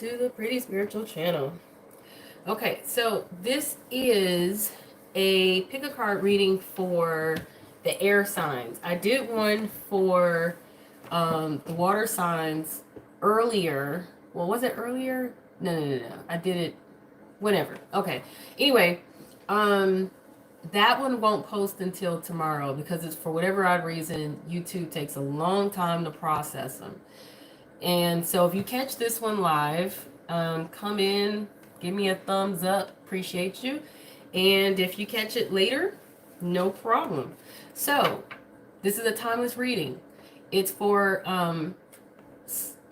to the Pretty Spiritual channel. Okay, so this is a pick a card reading for the air signs. I did one for the water signs earlier. Well, was it earlier? No. I did it whenever. Okay. Anyway, that one won't post until tomorrow because it's for whatever odd reason YouTube takes a long time to process them. And so if you catch this one live, come in, give me a thumbs up, appreciate you. And if you catch it later, no problem. So this is a timeless reading. It's for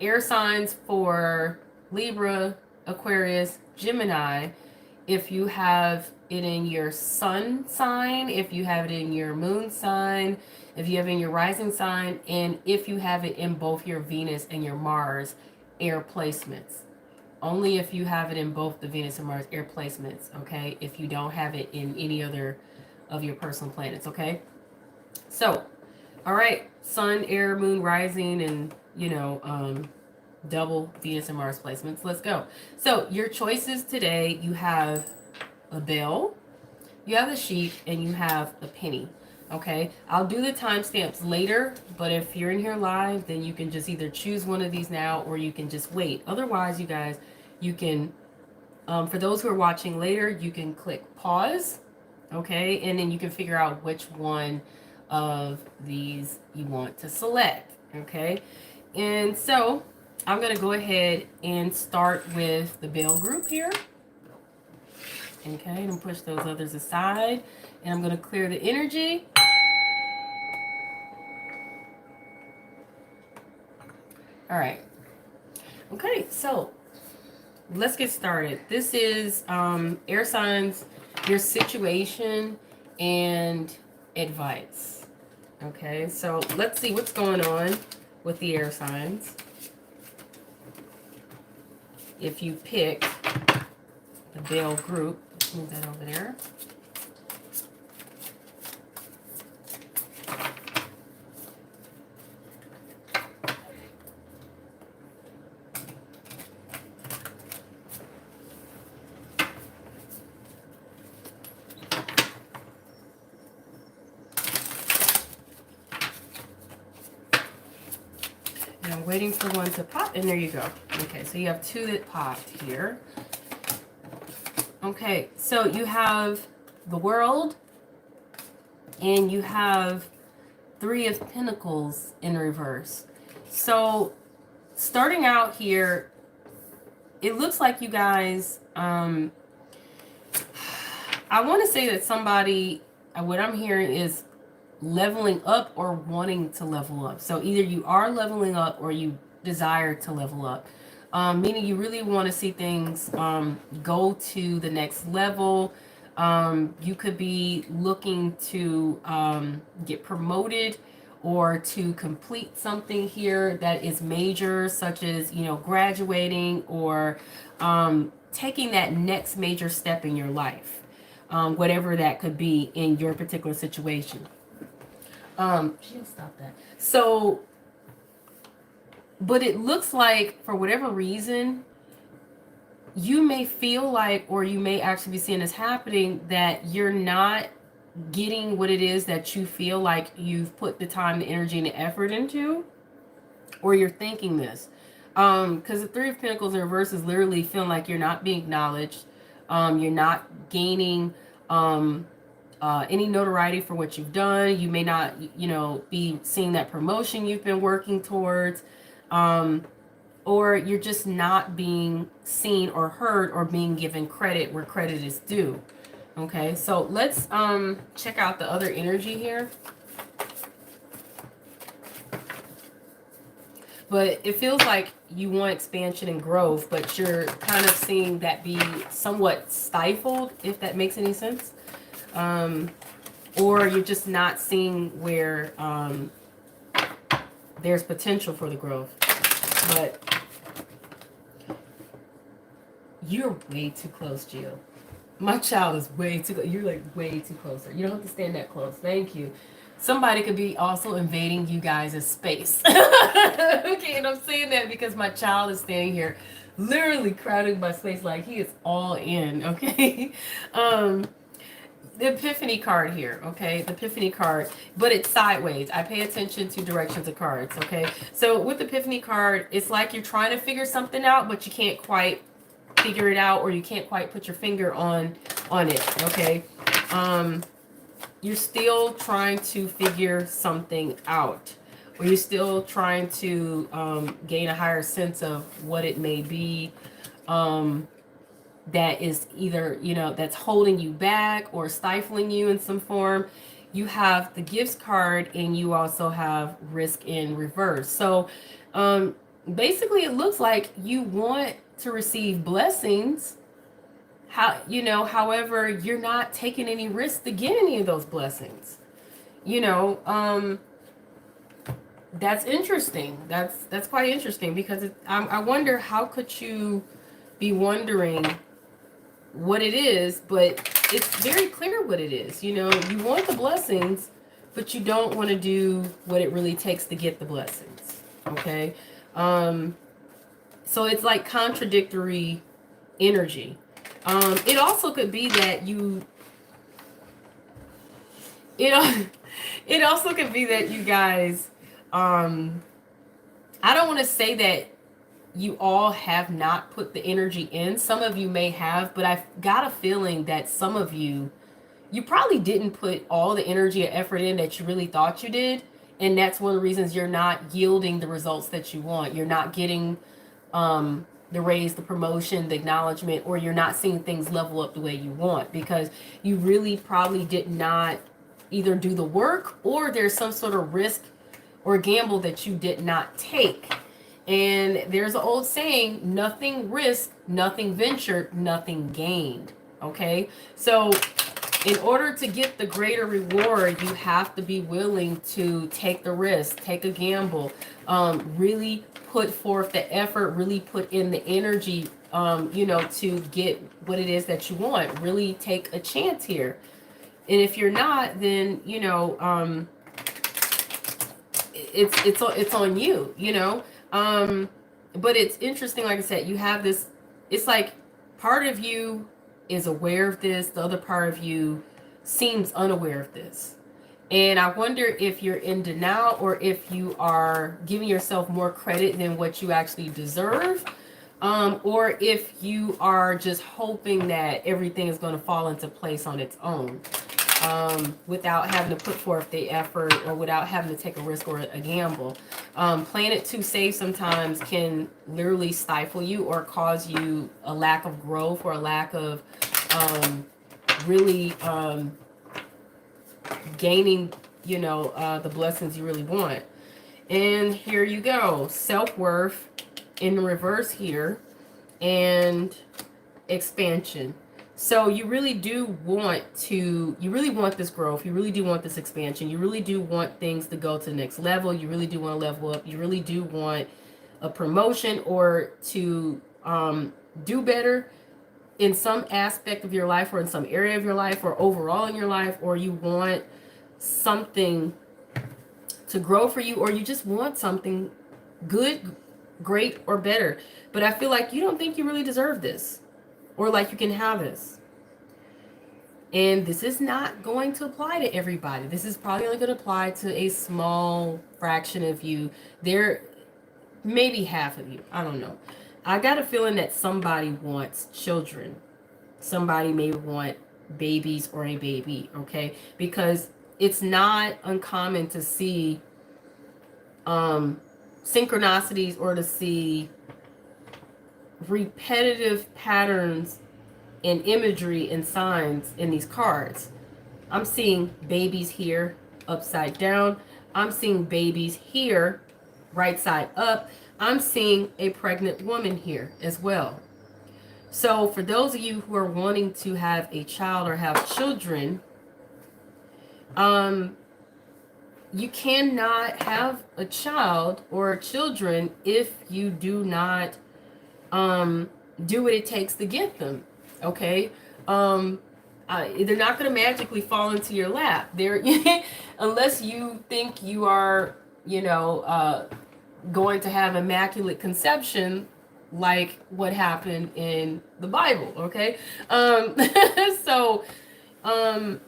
air signs for Libra, Aquarius, Gemini. If you have it in your sun sign, if you have it in your moon sign, if you have it in your rising sign, and if you have it in both your Venus and your Mars air placements. Only if you have it in both the Venus and Mars air placements, okay? If you don't have it in any other of your personal planets, okay? So, all right, sun, air, moon, rising, and, double Venus and Mars placements. Let's go. So, your choices today, you have a bell, you have a sheep, and you have a penny. Okay, I'll do the timestamps later, but if you're in here live, then you can just either choose one of these now or you can just wait. Otherwise, you guys, you can, for those who are watching later, you can click pause, okay, and then you can figure out which one of these you want to select, okay? And so I'm going to go ahead and start with the bell group here. Okay, and push those others aside. And I'm going to clear the energy. All right. Okay, so let's get started. This is air signs, your situation, and advice. Okay, so let's see what's going on with the air signs. If you pick the bell group, move that over there. And I'm waiting for one to pop, and there you go. Okay, so you have two that popped here. Okay, so you have the World, and you have Three of Pentacles in reverse. So, starting out here, it looks like you guys, I want to say that somebody, what I'm hearing is leveling up or wanting to level up. So, either you are leveling up or you desire to level up. Meaning you really want to see things go to the next level. You could be looking to get promoted or to complete something here that is major, such as, graduating or taking that next major step in your life, whatever that could be in your particular situation. She'll stop that. So, but it looks like, for whatever reason, you may feel like, or you may actually be seeing this happening, that you're not getting what it is that you feel like you've put the time, the energy, and the effort into, or you're thinking this. Because the Three of Pentacles in reverse is literally feeling like you're not being acknowledged. You're not gaining any notoriety for what you've done. You may not, be seeing that promotion you've been working towards. Or you're just not being seen or heard or being given credit where credit is due. Okay, so let's check out the other energy here. But it feels like you want expansion and growth, but you're kind of seeing that be somewhat stifled, if that makes any sense. Or you're just not seeing where there's potential for the growth. But you're way too close, Jill. My child is way too close. You're like way too closer. You don't have to stand that close. Thank you. Somebody could be also invading you guys' space. Okay, and I'm saying that because my child is standing here literally crowding my space, like he is all in, okay? um the Epiphany card here, okay? The Epiphany card, but it's sideways. I pay attention to directions of cards, okay? So with the Epiphany card, it's like you're trying to figure something out, but you can't quite figure it out, or you can't quite put your finger on it, okay? You're still trying to figure something out, or you're still trying to gain a higher sense of what it may be. That is either, that's holding you back or stifling you in some form. You have the gifts card, and you also have risk in reverse. So basically it looks like you want to receive blessings. However, you're not taking any risk to get any of those blessings. That's interesting. That's quite interesting, because I wonder, how could you be wondering what it is, but it's very clear what it is. You want the blessings, but you don't want to do what it really takes to get the blessings. Okay. So it's like contradictory energy. It also could be that it also could be that you guys, I don't want to say that you all have not put the energy in. Some of you may have, but I've got a feeling that some of you probably didn't put all the energy and effort in that you really thought you did. And that's one of the reasons you're not yielding the results that you want. You're not getting the raise, the promotion, the acknowledgement, or you're not seeing things level up the way you want, because you really probably did not either do the work, or there's some sort of risk or gamble that you did not take. And there's an old saying, nothing risked, nothing ventured, nothing gained. Okay? So in order to get the greater reward, you have to be willing to take the risk, take a gamble, really put forth the effort, really put in the energy, to get what it is that you want. Really take a chance here. And if you're not, then, it's on you, but it's interesting. Like I said, you have this, it's like part of you is aware of this, the other part of you seems unaware of this. And I wonder if you're in denial, or if you are giving yourself more credit than what you actually deserve, or if you are just hoping that everything is going to fall into place on its own, without having to put forth the effort, or without having to take a risk or a gamble. Playing it too safe sometimes can literally stifle you, or cause you a lack of growth, or a lack of really gaining, the blessings you really want. And here you go, self-worth in reverse here, and expansion. So you really do want this growth. You really do want this expansion. You really do want things to go to the next level. You really do want to level up. You really do want a promotion, or to do better in some aspect of your life, or in some area of your life, or overall in your life, or you want something to grow for you, or you just want something good, great, or better. But I feel like you don't think you really deserve this, or like you can have this. And this is not going to apply to everybody. This is probably only going to apply to a small fraction of you. There, maybe half of you. I don't know. I got a feeling that somebody wants children. Somebody may want babies, or a baby, okay? Because it's not uncommon to see synchronicities, or to see repetitive patterns and imagery and signs in these cards. I'm seeing babies here upside down. I'm seeing babies here right side up. I'm seeing a pregnant woman here as well. So for those of you who are wanting to have a child or have children, you cannot have a child or children if you do not do what it takes to get them. Okay, they're not going to magically fall into your lap. They're unless you think you are, going to have immaculate conception. like what happened in the Bible, okay? So, um,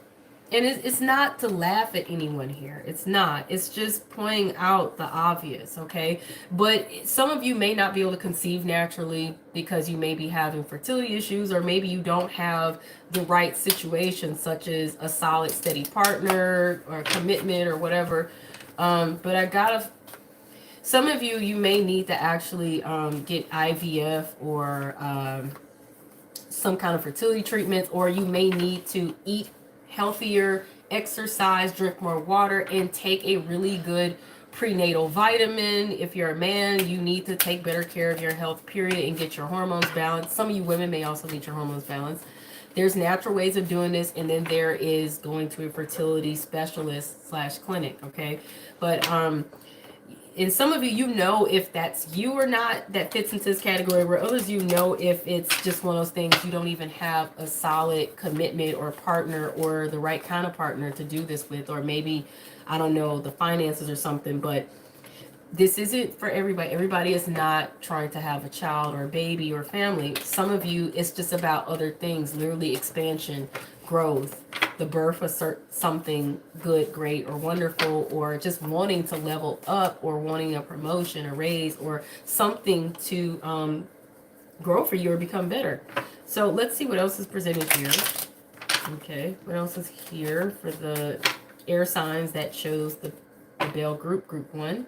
and it's not to laugh at anyone here. It's not. It's just pointing out the obvious, okay? But some of you may not be able to conceive naturally because you may be having fertility issues, or maybe you don't have the right situation, such as a solid, steady partner or commitment or whatever. But I gotta. Some of you, you may need to actually get IVF or some kind of fertility treatments, or you may need to eat healthier, exercise, drink more water, and take a really good prenatal vitamin. If you're a man, you need to take better care of your health, period, and get your hormones balanced. Some of you women may also need your hormones balanced. There's natural ways of doing this, and then there is going to a fertility specialist slash clinic, okay? But and some of you, you know if that's you or not, that fits into this category, where others, you know if it's just one of those things, you don't even have a solid commitment or partner or the right kind of partner to do this with, or maybe, I don't know, the finances or something. But this isn't for everybody. Everybody is not trying to have a child or a baby or family. Some of you, it's just about other things, literally expansion, growth, the birth of something good, great, or wonderful, or just wanting to level up, or wanting a promotion, a raise, or something to grow for you or become better. So let's see what else is presented here. Okay, what else is here for the air signs that shows the Bell group, group 1?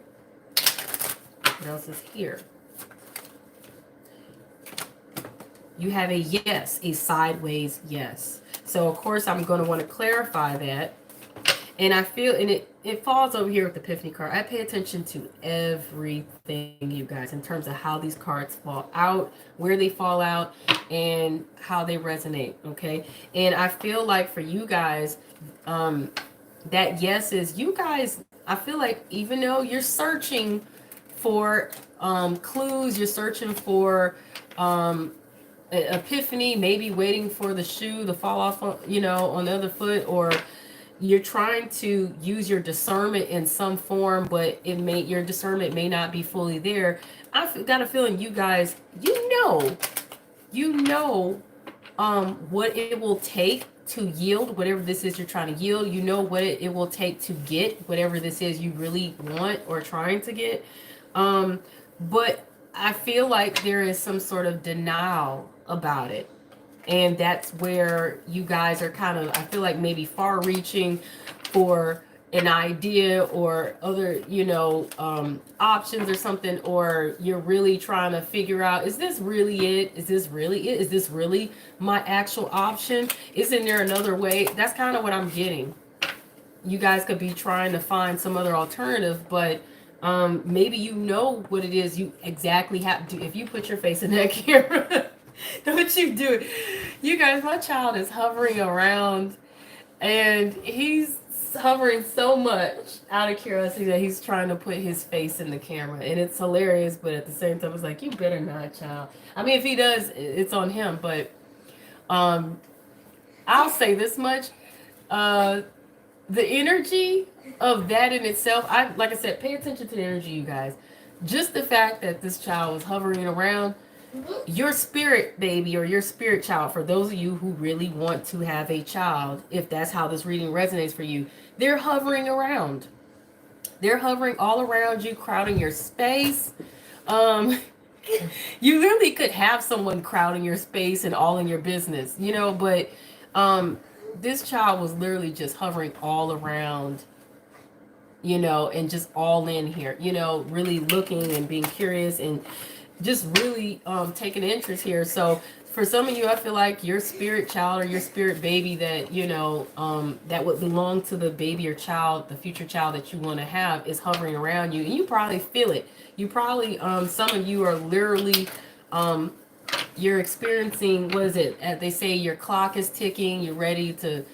What else is here? You have a yes, a sideways yes. So of course I'm going to want to clarify that. And I feel, and it falls over here with the Epiphany card. I pay attention to everything, you guys, in terms of how these cards fall out, where they fall out, and how they resonate, okay? And I feel like for you guys, that yes is, you guys, I feel like even though you're searching for clues, you're searching for epiphany, maybe waiting for the shoe to fall off, you know, on the other foot, or you're trying to use your discernment in some form, but your discernment may not be fully there. I've got a feeling you guys, you know what it will take to yield whatever this is you're trying to yield. You know what it will take to get whatever this is you really want or trying to get. But I feel like there is some sort of denial about it. And that's where you guys are kind of, I feel like, maybe far reaching for an idea or other, you know, options or something, or you're really trying to figure out, is this really it? Is this really it? Is this really my actual option? Isn't there another way? That's kind of what I'm getting. You guys could be trying to find some other alternative, but maybe you know what it is you exactly have to do. If you put your face in that camera, what you do, you guys, my child is hovering around, and he's hovering so much out of curiosity that he's trying to put his face in the camera, and it's hilarious. But at the same time, it's like, you better not, child. I mean, if he does, it's on him. But I'll say this much: the energy of that in itself, like I said, pay attention to the energy, you guys. Just the fact that this child was hovering around, your spirit baby or your spirit child, for those of you who really want to have a child, if that's how this reading resonates for you, they're hovering around. They're hovering all around you, crowding your space. You literally could have someone crowding your space and all in your business, you know, but this child was literally just hovering all around, you know, and just all in here, you know, really looking and being curious and just really taking interest here. So for some of you, I feel like your spirit child or your spirit baby that, you know, that would belong to the baby or child, the future child that you want to have, is hovering around you. And you probably feel it. You probably, some of you are literally, you're experiencing, what is it? They say your clock is ticking. You're ready to,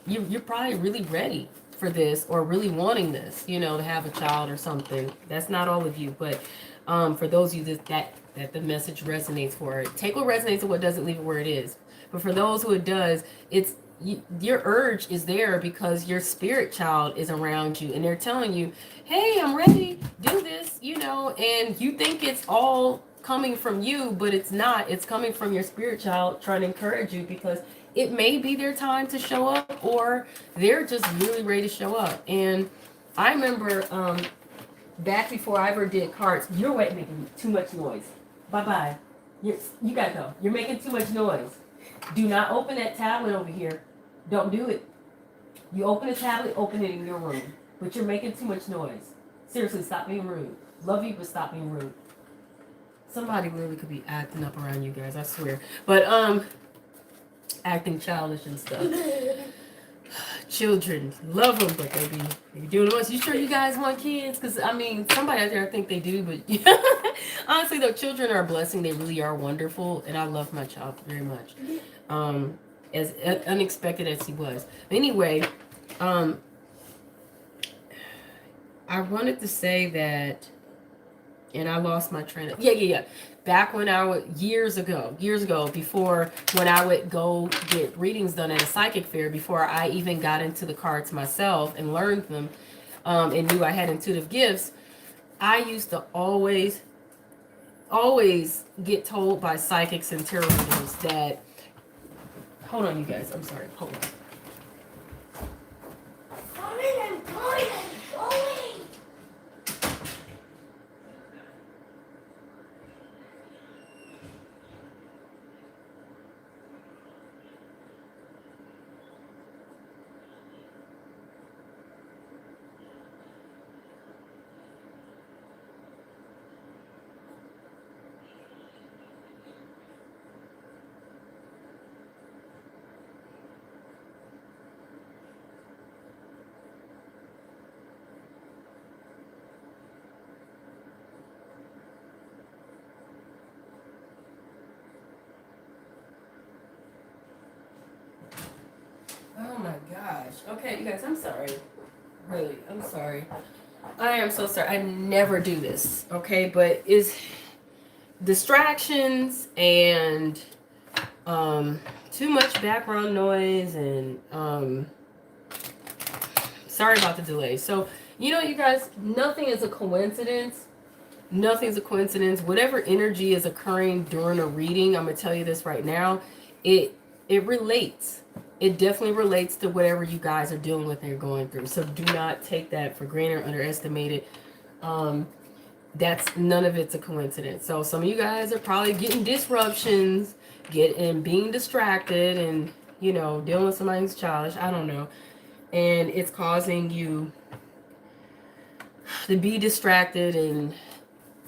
you're probably really ready for this, or really wanting this, you know, to have a child or something. That's not all of you, but for those of you that the message resonates for, take what resonates and what doesn't, leave it where it is. But for those who it does, it's your urge is there because your spirit child is around you and they're telling you, hey, I'm ready, do this, and you think it's all coming from you, but it's not. It's coming from your spirit child trying to encourage you because it may be their time to show up, or they're just really ready to show up. And I remember back before I ever did cards, you're making too much noise. Bye-bye. You gotta go. You're making too much noise. Do not open that tablet over here. Don't do it. You open a tablet, open it in your room. But you're making too much noise. Seriously, stop being rude. Love you, but stop being rude. Somebody really could be acting up around you guys, I swear. But acting childish and stuff. Children, love them, but they be doing the most. You sure you guys want kids? Because I mean, somebody out there I think they do, but honestly, though, children are a blessing. They really are wonderful, and I love my child very much. As unexpected as he was. Anyway, I wanted to say that, and I lost my train of back when I would years ago, before when I would go get readings done at a psychic fair, before I even got into the cards myself and learned them, and knew I had intuitive gifts, I used to always get told by psychics and tarot readers that, hold on you guys, I'm sorry, hold on. Oh my gosh. Okay, you guys, I'm sorry. Really, I'm sorry. I am so sorry. I never do this, okay? But it's distractions and too much background noise and sorry about the delay. So, you guys, nothing is a coincidence. Nothing's a coincidence. Whatever energy is occurring during a reading, I'm going to tell you this right now, it relates. It definitely relates to whatever you guys are dealing with and you're going through. So do not take that for granted or underestimate it. That's none of it's a coincidence. So some of you guys are probably getting disruptions, being distracted, and dealing with somebody who's childish. I don't know, and it's causing you to be distracted and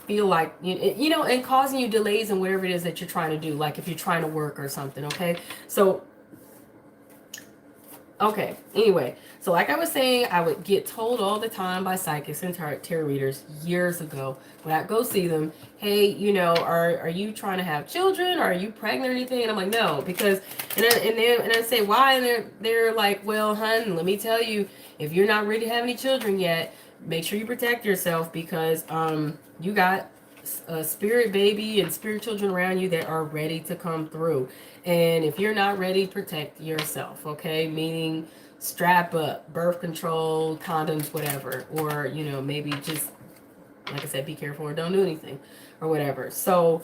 feel like and causing you delays in whatever it is that you're trying to do. Like if you're trying to work or something. Okay, so. Okay, anyway, so like I was saying, I would get told all the time by psychics and tarot readers years ago when I go see them, hey, are you trying to have children? Are you pregnant or anything? And I'm like, no, because, and I say, why? And they're like, well, hun, let me tell you, if you're not ready to have any children yet, make sure you protect yourself because you got a spirit baby and spirit children around you that are ready to come through. And if you're not ready, protect yourself, okay? Meaning strap up, birth control, condoms, whatever. Or, maybe just, like I said, be careful or don't do anything or whatever. So,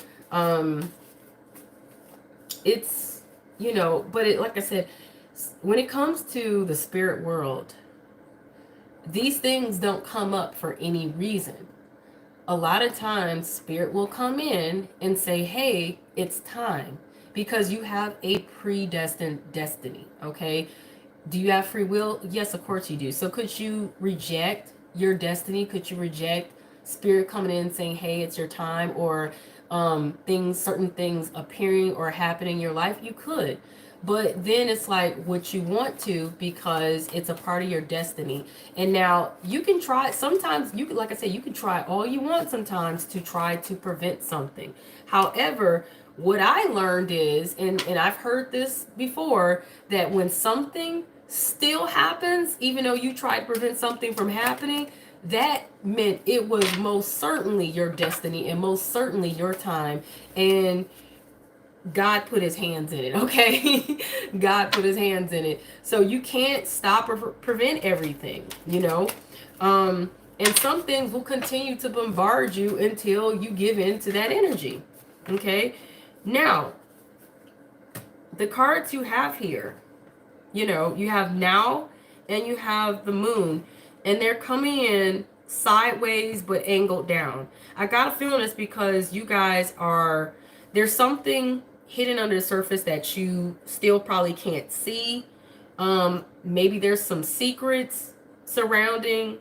it's, but like I said, when it comes to the spirit world, these things don't come up for any reason. A lot of times, spirit will come in and say, hey, it's time. Because you have a predestined destiny, okay? Do you have free will? Yes, of course you do. So could you reject your destiny? Could you reject spirit coming in saying, hey, it's your time? Or certain things appearing or happening in your life? You could. But then it's like what you want to because it's a part of your destiny. And now you can try. Sometimes you can, like I said, you can try all you want sometimes to try to prevent something. However, what I learned is, and I've heard this before, that when something still happens, even though you try to prevent something from happening, that meant it was most certainly your destiny and most certainly your time. And God put his hands in it, okay? God put his hands in it. So you can't stop or prevent everything, you know? And some things will continue to bombard you until you give in to that energy, okay? Now, the cards you have here, you know, you have now and you have the moon, and they're coming in sideways but angled down. I got a feeling it's because you guys are, there's something hidden under the surface that you still probably can't see. Maybe there's some secrets surrounding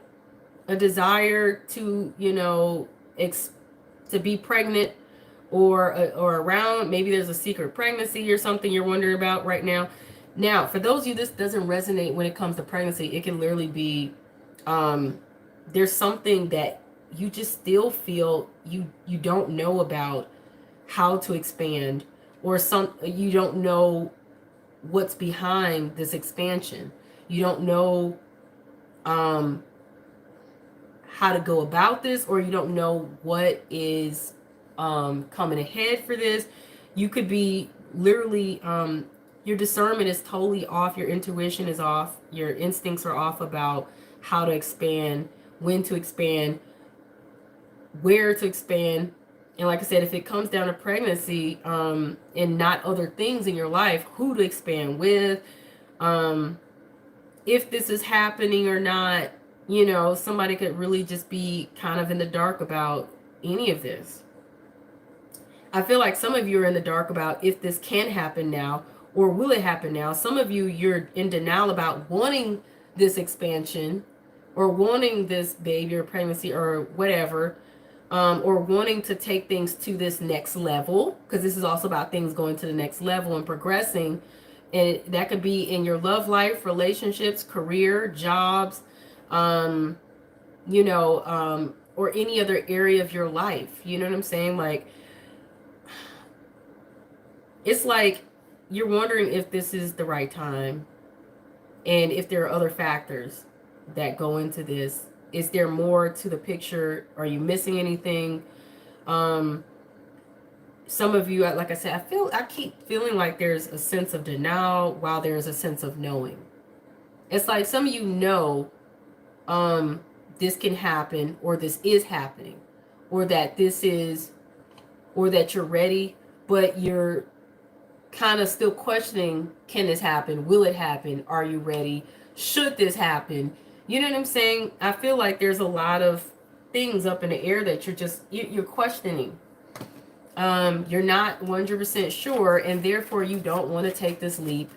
a desire to, you know, to be pregnant, or around. Maybe there's a secret pregnancy or something you're wondering about right now. Now, for those of you this doesn't resonate when it comes to pregnancy, it can literally be there's something that you just still feel you don't know about how to expand, or you don't know what's behind this expansion. You don't know how to go about this, or you don't know what is coming ahead for this. You could be literally your discernment is totally off, your intuition is off, your instincts are off about how to expand, when to expand, where to expand. And like I said, if it comes down to pregnancy and not other things in your life, who to expand with, if this is happening or not, you know, somebody could really just be kind of in the dark about any of this. I feel like some of you are in the dark about if this can happen now, or will it happen now. Some of you, you're in denial about wanting this expansion, or wanting this baby or pregnancy or whatever, or wanting to take things to this next level, because this is also about things going to the next level and progressing. And that could be in your love life, relationships, career, jobs, you know, or any other area of your life. You know what I'm saying? Like, it's like you're wondering if this is the right time, and if there are other factors that go into this. Is there more to the picture? Are you missing anything? Some of you, like I said, I keep feeling like there's a sense of denial while there's a sense of knowing. It's like some of you know this can happen, or this is happening, or that this is, or that you're ready, but you're kind of still questioning, can this happen? Will it happen? Are you ready? Should this happen? You know what I'm saying? I feel like there's a lot of things up in the air that you're questioning. You're not 100% sure, and therefore you don't want to take this leap.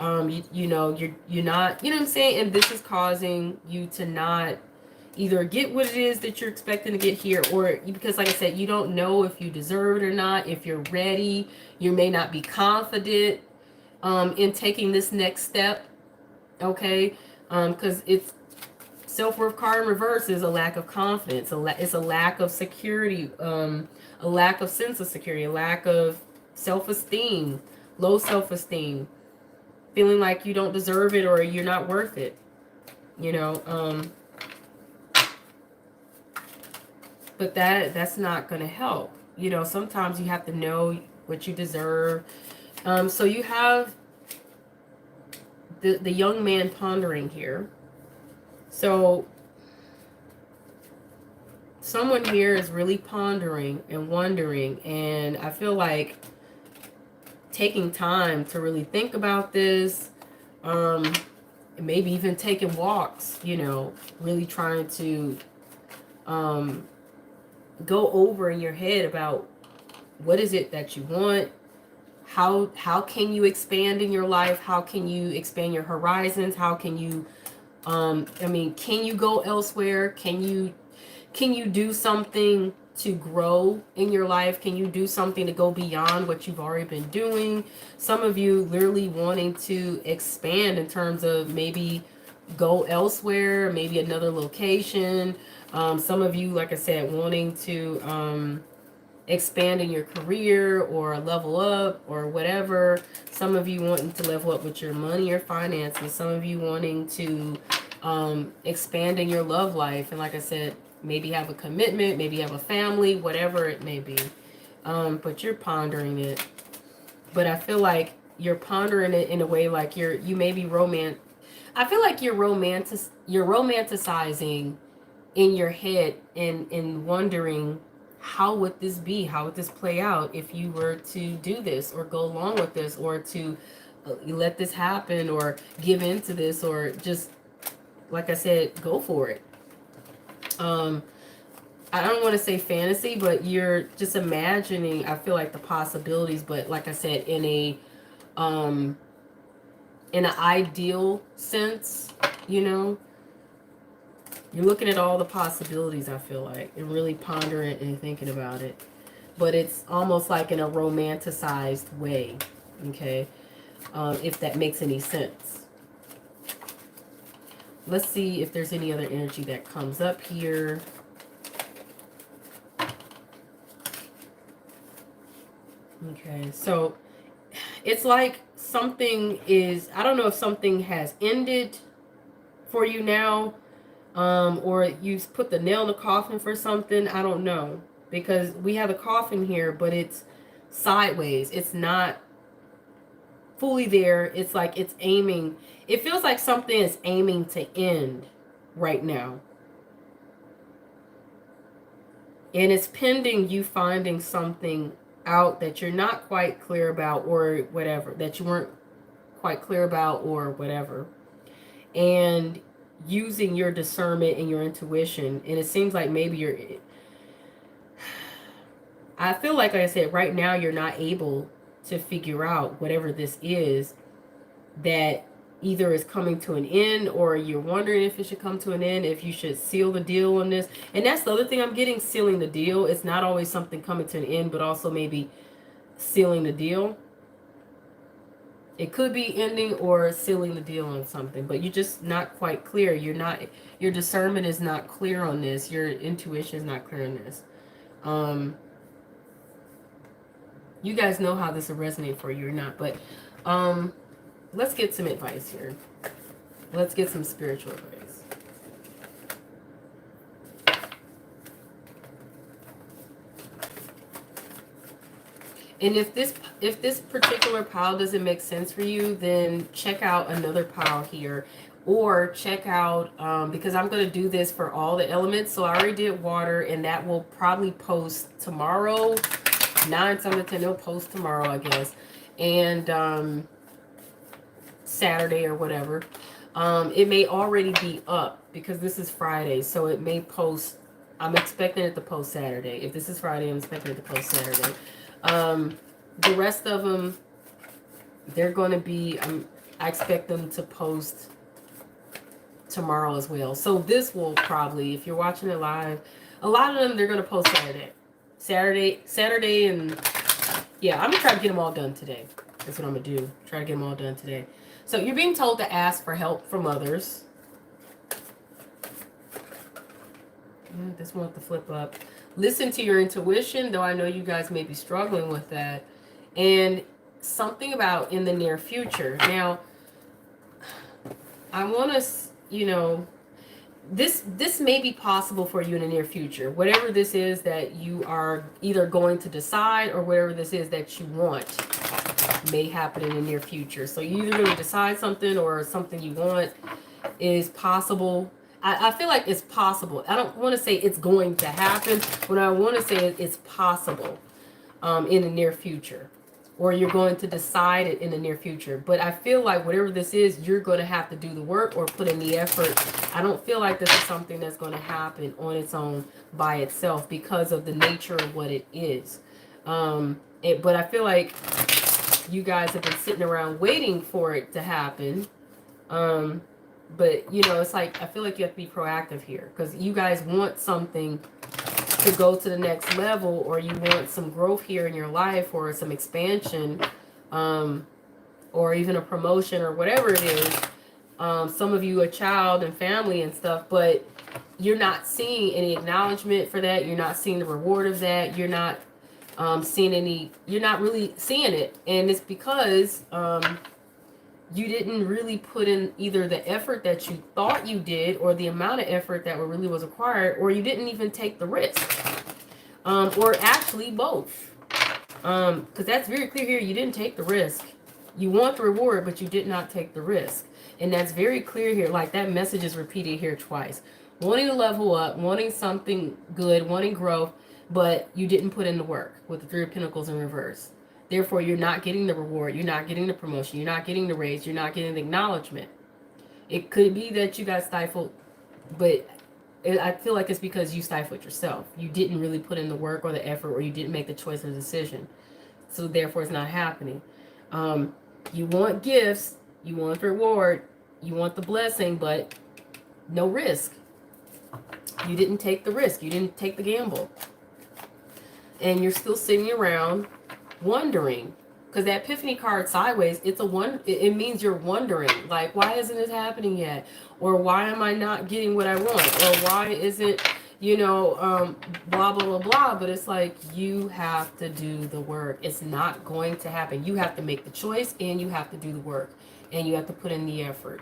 You know, you're not, you know what I'm saying? And this is causing you to not either get what it is that you're expecting to get here, or because like I said, you don't know if you deserve it or not, if you're ready. You may not be confident in taking this next step, okay? Because it's self-worth card in reverse is a lack of confidence. It's a lack of security, a lack of sense of security, a lack of self-esteem, low self-esteem, feeling like you don't deserve it or you're not worth it, you know. But that's not going to help. You know, sometimes you have to know what you deserve. So you have the young man pondering here. So someone here is really pondering and wondering, and I feel like taking time to really think about this, maybe even taking walks, you know, really trying to go over in your head about what is it that you want, how can you expand in your life, how can you expand your horizons, how can you I mean, can you go elsewhere, can you do something to grow in your life, can you do something to go beyond what you've already been doing. Some of you literally wanting to expand in terms of maybe go elsewhere, maybe another location. Some of you, like I said, wanting to expand in your career or level up or whatever. Some of you wanting to level up with your money or finances. Some of you wanting to expand in your love life. And like I said, maybe have a commitment, maybe have a family, whatever it may be. But you're pondering it. but I feel like you're pondering it in a way like you may be I feel like you're romanticizing in your head and wondering, how would this be? How would this play out if you were to do this or go along with this, or to let this happen, or give into this, or just, like I said, go for it. I don't want to say fantasy, but you're just imagining, I feel like, the possibilities, but like I said, um in an ideal sense, you know. You're looking at all the possibilities, I feel like, and really pondering and thinking about it. But it's almost like in a romanticized way, okay? If that makes any sense. Let's see if there's any other energy that comes up here. Okay, so it's like something is, I don't know if something has ended for you now, or you put the nail in the coffin for something. I don't know, because we have a coffin here, but it's sideways. It's not fully there. It's like it's aiming. It feels like something is aiming to end right now. And it's pending you finding something out that you're not quite clear about, or whatever, that you weren't quite clear about, or whatever. And using your discernment and your intuition. And it seems like maybe I feel like I said, right now you're not able to figure out whatever this is that either is coming to an end, or you're wondering if it should come to an end, if you should seal the deal on this. And that's the other thing I'm getting, sealing the deal. It's not always something coming to an end, but also maybe sealing the deal. It could be ending or sealing the deal on something, but you're just not quite clear. Your discernment is not clear on this. Your intuition is not clear on this. You guys know how this will resonate for you or not, but let's get some advice here. Let's get some spiritual advice. And if this particular pile doesn't make sense for you, then check out another pile here, or check out, because I'm going to do this for all the elements. So I already did water, and that will probably post tomorrow. 9 times out of 10, it'll post tomorrow, I guess, and Saturday or whatever. It may already be up because this is Friday, so it may post. I'm expecting it to post Saturday. If this is Friday, I'm expecting it to post Saturday. The rest of them, they're going to be, I expect them to post tomorrow as well. So this will probably, if you're watching it live, a lot of them, they're going to post Saturday, and yeah, I'm going to try to get them all done today. That's what I'm going to do. Try to get them all done today. So you're being told to ask for help from others. This one with the flip up. Listen to your intuition, though I know you guys may be struggling with that. And something about in the near future. Now, I want to, you know, this may be possible for you in the near future. Whatever this is that you are either going to decide, or whatever this is that you want, may happen in the near future. So you're either going to decide something, or something you want is possible. I feel like it's possible. I don't want to say it's going to happen. What I want to say is it's possible in the near future. Or you're going to decide it in the near future. But I feel like whatever this is, you're going to have to do the work or put in the effort. I don't feel like this is something that's going to happen on its own by itself, because of the nature of what it is. But I feel like you guys have been sitting around waiting for it to happen. But, you know, it's like, I feel like you have to be proactive here, because you guys want something to go to the next level, or you want some growth here in your life, or some expansion, or even a promotion, or whatever it is. Some of you a child and family and stuff, but you're not seeing any acknowledgement for that. You're not seeing the reward of that. You're not seeing any, you're not really seeing it. And it's because you didn't really put in either the effort that you thought you did, or the amount of effort that really was required, or you didn't even take the risk, or actually both. Because that's very clear here. You didn't take the risk. You want the reward, but you did not take the risk. And that's very clear here. Like that message is repeated here twice. Wanting to level up, wanting something good, wanting growth, but you didn't put in the work with the Three of Pentacles in reverse. Therefore, you're not getting the reward. You're not getting the promotion. You're not getting the raise. You're not getting the acknowledgement. It could be that you got stifled, but I feel like it's because you stifled yourself. You didn't really put in the work or the effort, or you didn't make the choice or decision. So therefore, it's not happening. You want gifts, you want the reward, you want the blessing, but no risk. You didn't take the risk. You didn't take the gamble. And you're still sitting around wondering. Because that Epiphany card sideways, it means you're wondering, like, why isn't this happening yet? Or why am I not getting what I want? Or why is it, blah, blah, blah, blah. But it's like, you have to do the work. It's not going to happen. You have to make the choice, and you have to do the work. And you have to put in the effort.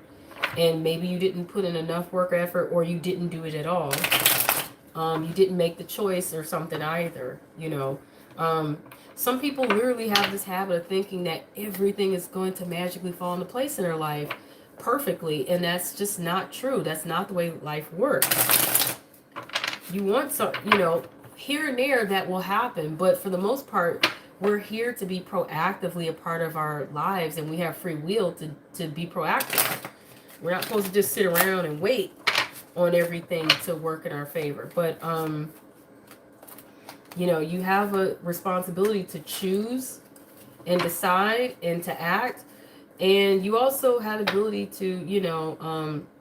And maybe you didn't put in enough work or effort, or you didn't do it at all. You didn't make the choice or something either, Some people literally have this habit of thinking that everything is going to magically fall into place in their life perfectly, and that's just not true. That's not the way life works. You want some, here and there that will happen, but for the most part, we're here to be proactively a part of our lives, and we have free will to be proactive. We're not supposed to just sit around and wait on everything to work in our favor. But you have a responsibility to choose and decide and to act. And you also have the ability to,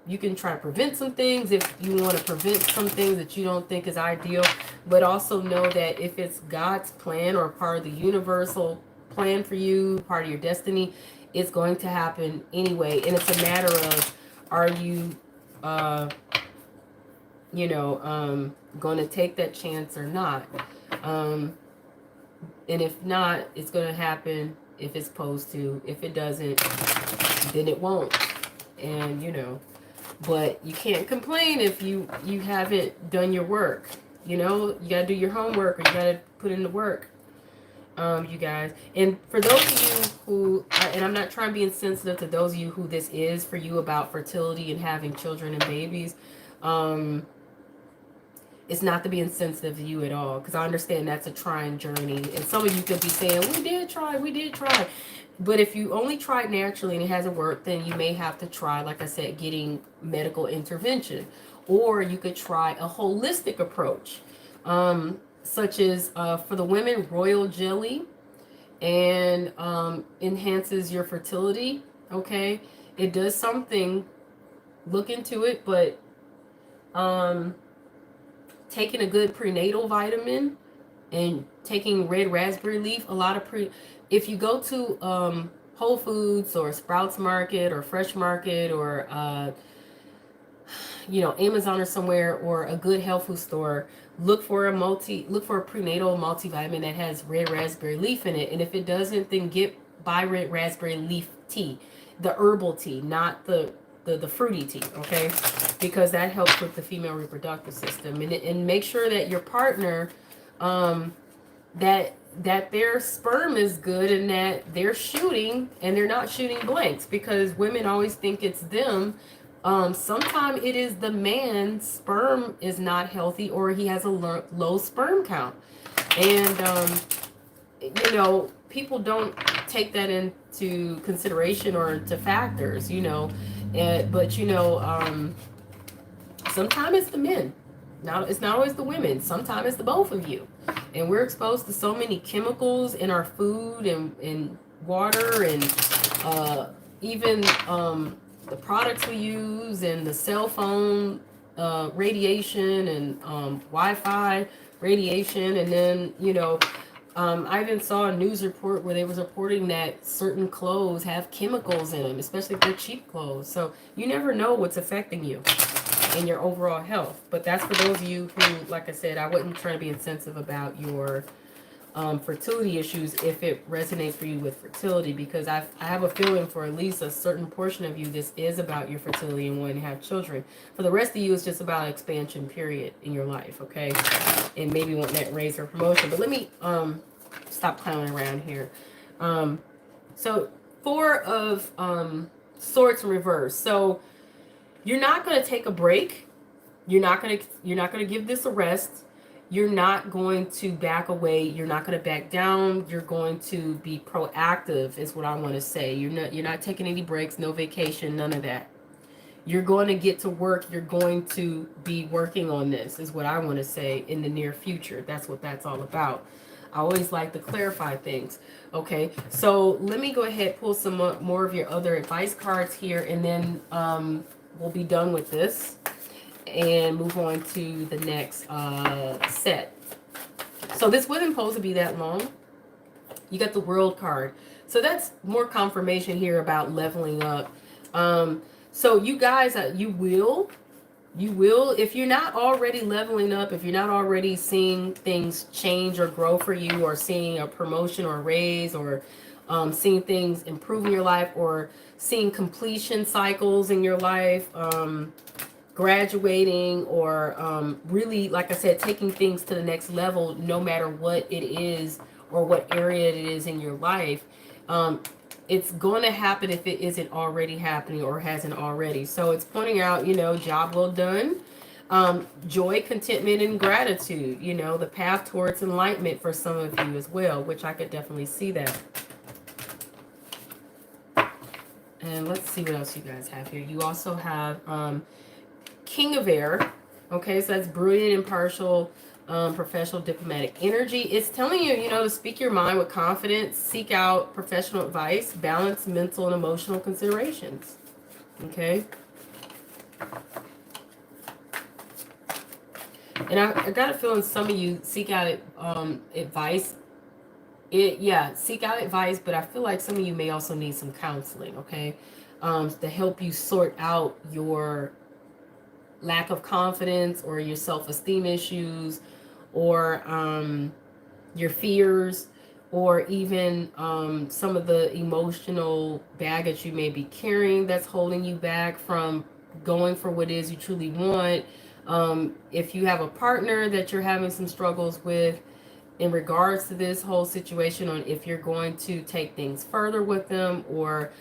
you can try to prevent some things if you want to prevent some things that you don't think is ideal. But also know that if it's God's plan or part of the universal plan for you, part of your destiny, it's going to happen anyway. And it's a matter of, are you, going to take that chance or not? And if not, it's going to happen if it's supposed to. If it doesn't, then it won't. And, but you can't complain if you haven't done your work. You got to do your homework, or you got to put in the work, you guys. And for those of you who, and I'm not trying to be insensitive to those of you who this is for you about fertility and having children and babies, it's not to be insensitive to you at all, because I understand that's a trying journey. And some of you could be saying, we did try. But if you only tried naturally and it hasn't worked, then you may have to try, like I said, getting medical intervention. Or you could try a holistic approach, such as, for the women, royal jelly, and enhances your fertility, okay? It does something. Look into it, but taking a good prenatal vitamin and taking red raspberry leaf, if you go to Whole Foods or Sprouts Market or Fresh Market or Amazon or somewhere, or a good health food store, look for a prenatal multivitamin that has red raspberry leaf in it. And if it doesn't, then buy red raspberry leaf tea, the herbal tea, not the fruity tea, okay? Because that helps with the female reproductive system. And make sure that your partner, that their sperm is good, and that they're shooting and they're not shooting blanks, because women always think it's them. Sometimes it is the man's sperm is not healthy, or he has a low sperm count. And, people don't take that into consideration or into factors, but sometimes it's the men. Now, it's not always the women. Sometimes it's the both of you. And we're exposed to so many chemicals in our food and water, and even the products we use, and the cell phone radiation, and Wi-Fi radiation. And then, I even saw a news report where they was reporting that certain clothes have chemicals in them, especially if they're cheap clothes. So you never know what's affecting you in your overall health. But that's for those of you who, like I said, I wasn't trying to be insensitive about your fertility issues if it resonates for you with fertility, because I have a feeling for at least a certain portion of you, this is about your fertility and wanting to have children. For the rest of you, it's just about expansion, period, in your life, okay? And maybe want that raise or promotion. But let me stop clowning around here. So 4 of Swords in reverse. So you're not going to take a break. You're not going to give this a rest. You're not going to back away. You're not going to back down. You're going to be proactive is what I want to say. You're not taking any breaks, no vacation, none of that. You're going to get to work. You're going to be working on this is what I want to say in the near future. That's what that's all about. I always like to clarify things. Okay, so let me go ahead, pull some more of your other advice cards here, and then we'll be done with this and move on to the next set. So this wasn't supposed to be that long. You got the World card. So that's more confirmation here about leveling up. So you guys, you will, if you're not already leveling up, if you're not already seeing things change or grow for you, or seeing a promotion or a raise, or seeing things improve in your life, or seeing completion cycles in your life, graduating, or really, like I said, taking things to the next level, no matter what it is or what area it is in your life, it's going to happen if it isn't already happening or hasn't already. So it's pointing out, job well done, joy, contentment, and gratitude, the path towards enlightenment for some of you as well, which I could definitely see that. And let's see what else you guys have here. You also have King of Air. Okay, so that's brilliant, impartial, professional, diplomatic energy. It's telling you, to speak your mind with confidence, seek out professional advice, balance mental and emotional considerations. Okay. And I got a feeling some of you seek out advice. Seek out advice, but I feel like some of you may also need some counseling, okay, to help you sort out your lack of confidence or your self-esteem issues, or your fears, or even some of the emotional baggage you may be carrying that's holding you back from going for what it is you truly want. If you have a partner that you're having some struggles with in regards to this whole situation, on if you're going to take things further with them, or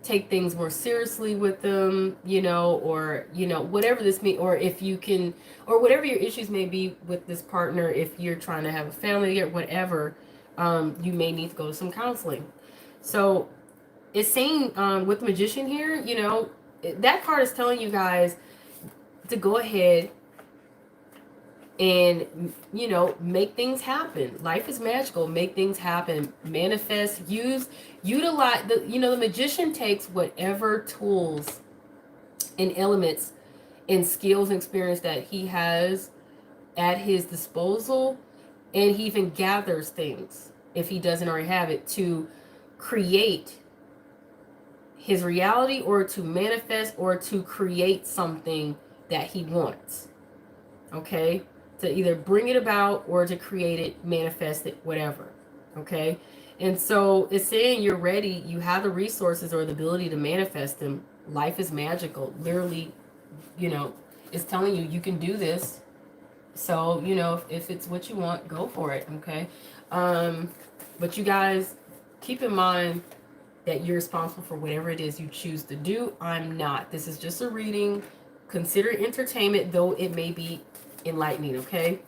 take things more seriously with them, or, whatever this means, or if you can, or whatever your issues may be with this partner, if you're trying to have a family or whatever, you may need to go to some counseling. So it's saying with the Magician here, that card is telling you guys to go ahead and, make things happen. Life is magical. Make things happen. Manifest. Utilize. The Magician takes whatever tools and elements and skills and experience that he has at his disposal, and he even gathers things, if he doesn't already have it, to create his reality, or to manifest, or to create something that he wants. Okay? To either bring it about, or to create it, manifest it, whatever. Okay? And so it's saying you're ready, you have the resources or the ability to manifest them. Life is magical. Literally, it's telling you you can do this. So, if it's what you want, go for it. Okay? But you guys, keep in mind that you're responsible for whatever it is you choose to do. I'm not. This is just a reading. Consider it entertainment, though it may be enlightening, okay?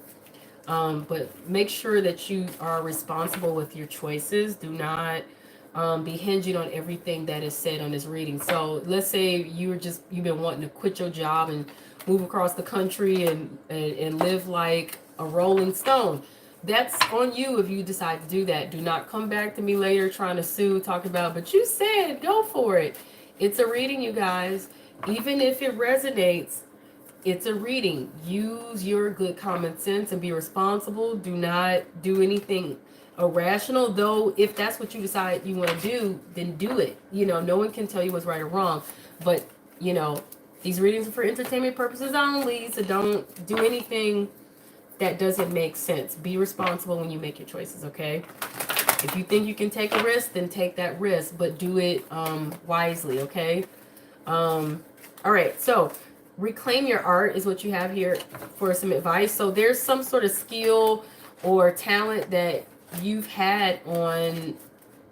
But make sure that you are responsible with your choices. Do not be hinging on everything that is said on this reading. So let's say you've been wanting to quit your job and move across the country and live like a rolling stone. That's on you if you decide to do that. Do not come back to me later trying to sue, talk about, but you said go for it. It's a reading, you guys. Even if it resonates, it's a reading. Use your good common sense and be responsible. Do not do anything irrational, though. If that's what you decide you want to do, then do it. No one can tell you what's right or wrong. But, these readings are for entertainment purposes only, so don't do anything that doesn't make sense. Be responsible when you make your choices, okay? If you think you can take a risk, then take that risk, but do it wisely, okay? All right, so reclaim your art is what you have here for some advice. So there's some sort of skill or talent that you've had on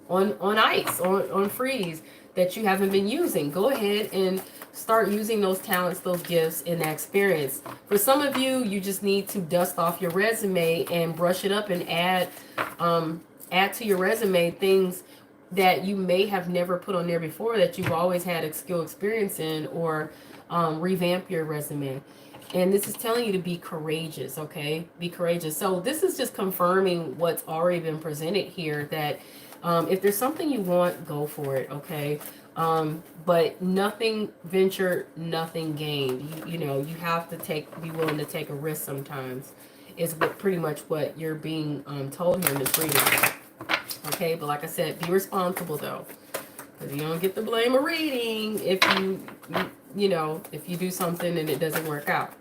ice, on freeze, that you haven't been using. Go ahead and start using those talents, those gifts, and that experience. For some of you, you just need to dust off your resume and brush it up and add to your resume things that you may have never put on there before that you've always had a skill experience in, or revamp your resume. And this is telling you to be courageous, okay? Be courageous. So this is just confirming what's already been presented here, that if there's something you want, go for it, okay? But nothing ventured, nothing gained. You know, you have to be willing to take a risk sometimes, is pretty much what you're being told here in this reading. Okay, but like I said, be responsible though, because you don't get the blame of reading if if you do something and it doesn't work out.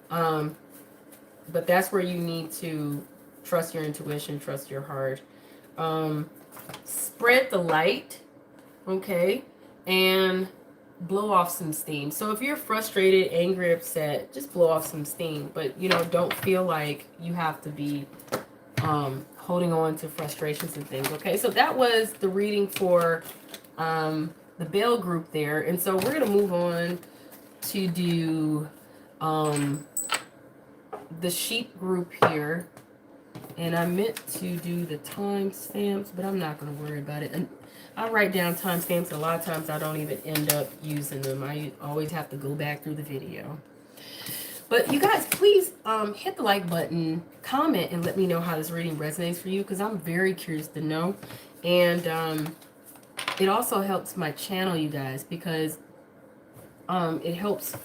But that's where you need to trust your intuition, trust your heart. Spread the light, okay, and blow off some steam. So if you're frustrated, angry, upset, just blow off some steam. But, don't feel like you have to be holding on to frustrations and things, okay? So that was the reading for the Bell group there. And so we're going to move on to do the sheep group here. And I meant to do the timestamps, but I'm not going to worry about it. And I write down timestamps. A lot of times I don't even end up using them. I always have to go back through the video. But you guys, please hit the like button, comment, and let me know how this reading resonates for you, because I'm very curious to know. And it also helps my channel, you guys, because it helps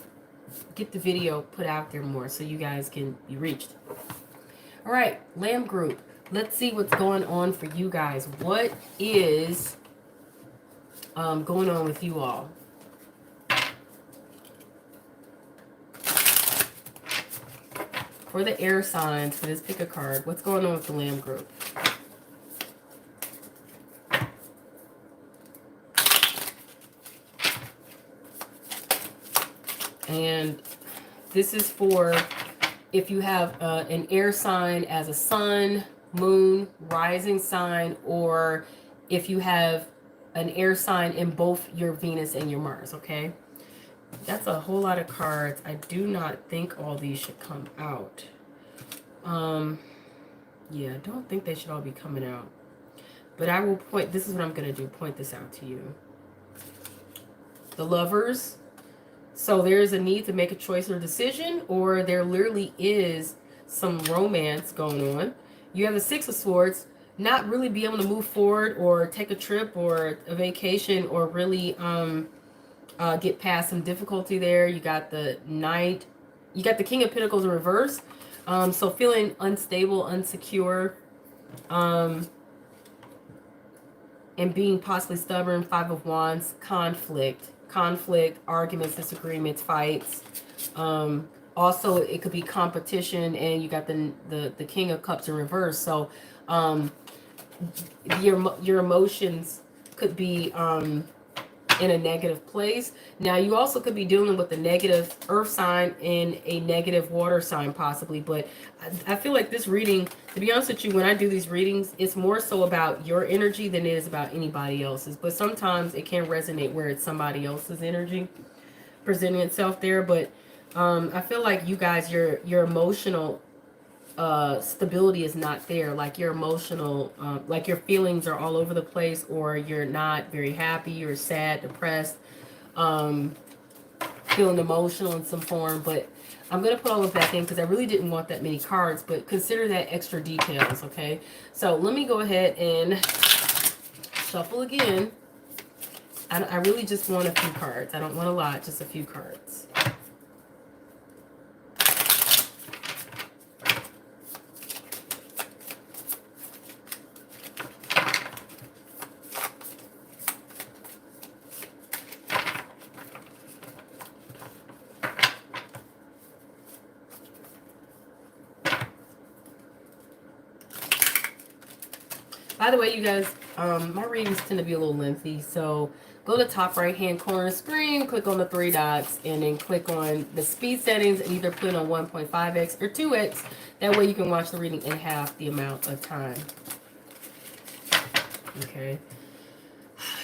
get the video put out there more so you guys can be reached. All right, Lamb group. Let's see what's going on for you guys. What is going on with you all? For the air signs, for this, pick a card. What's going on with the Lamb group? And this is for if you have an air sign as a sun, moon, rising sign, or if you have an air sign in both your Venus and your Mars, okay? That's a whole lot of cards. I do not think all these should come out. Yeah, I don't think they should all be coming out. But I will point, this is what I'm going to do, point this out to you. The Lovers. So there's a need to make a choice or decision, or there literally is some romance going on. You have the Six of Swords, not really be able to move forward or take a trip or a vacation or really get past some difficulty there. You got the Knight, you got the King of Pentacles in reverse. So feeling unstable, insecure, and being possibly stubborn. Five of Wands, conflict, arguments, disagreements, fights. Also, it could be competition, and you got the King of Cups in reverse. So your emotions could be in a negative place. Now, you also could be dealing with a negative earth sign and a negative water sign possibly, but I feel like this reading, to be honest with you, when I do these readings, it's more so about your energy than it is about anybody else's. But sometimes it can resonate where it's somebody else's energy presenting itself there. But I feel like you guys, your emotional stability is not there. Like your emotional, like your feelings are all over the place, or you're not very happy, you're sad, depressed, feeling emotional in some form. But I'm going to put all of that in because I really didn't want that many cards, but consider that extra details, okay? So let me go ahead and shuffle again. I really just want a few cards. I don't want a lot, just a few cards. By By the way, you guys, my readings tend to be a little lengthy, so go to the top right hand corner of the screen, click on the 3 dots, and then click on the speed settings and either put it on 1.5x or 2x. That way you can watch the reading in half the amount of time. Okay.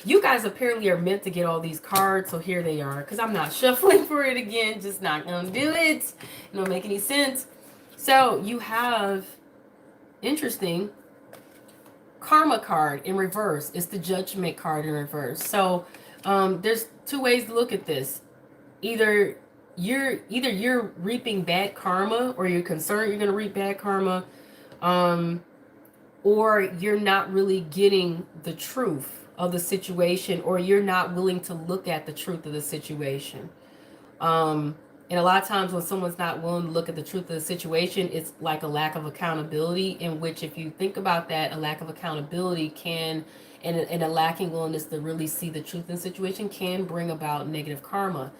You guys apparently are meant to get all these cards, so here they are. Because I'm not shuffling for it again. Just not going to do it. It don't make any sense. So you have, interesting, Karma card in reverse. It's the Judgment card in reverse. So there's 2 ways to look at this. Either you're reaping bad karma, or you're concerned you're going to reap bad karma, or you're not really getting the truth of the situation, or you're not willing to look at the truth of the situation. And a lot of times when someone's not willing to look at the truth of the situation, it's like a lack of accountability, in which, if you think about that, a lack of accountability can, and a lacking willingness to really see the truth in the situation, can bring about negative karma,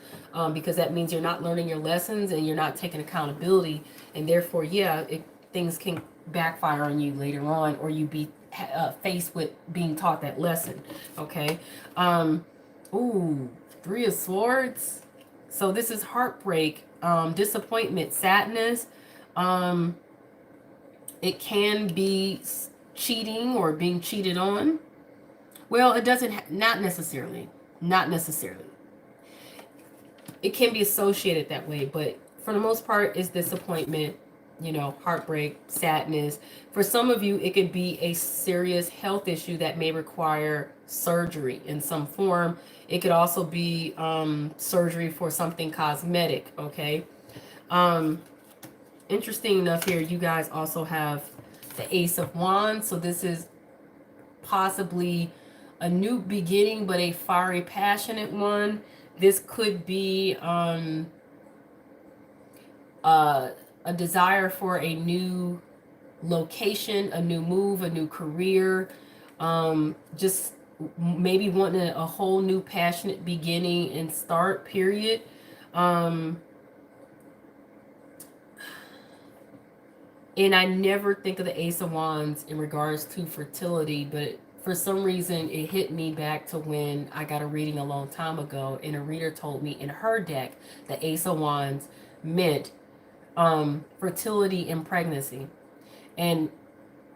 because that means you're not learning your lessons and you're not taking accountability, and therefore, yeah, things can backfire on you later on, or you be faced with being taught that lesson. Okay. Ooh, 3 of Swords. So this is heartbreak, disappointment, sadness. It can be cheating or being cheated on. Well, it doesn't, not necessarily. Not necessarily. It can be associated that way, but for the most part, it's disappointment, you know, heartbreak, sadness. For some of you, it could be a serious health issue that may require surgery in some form. It could also be surgery for something cosmetic, okay? Interesting enough here, you guys also have the Ace of Wands. So this is possibly a new beginning, but a fiery, passionate one. This could be a desire for a new location, a new move, a new career, just maybe wanting a whole new passionate beginning and start, period. And I never think of the Ace of Wands in regards to fertility, but for some reason it hit me back to when I got a reading a long time ago, and a reader told me in her deck the Ace of Wands meant fertility and pregnancy. And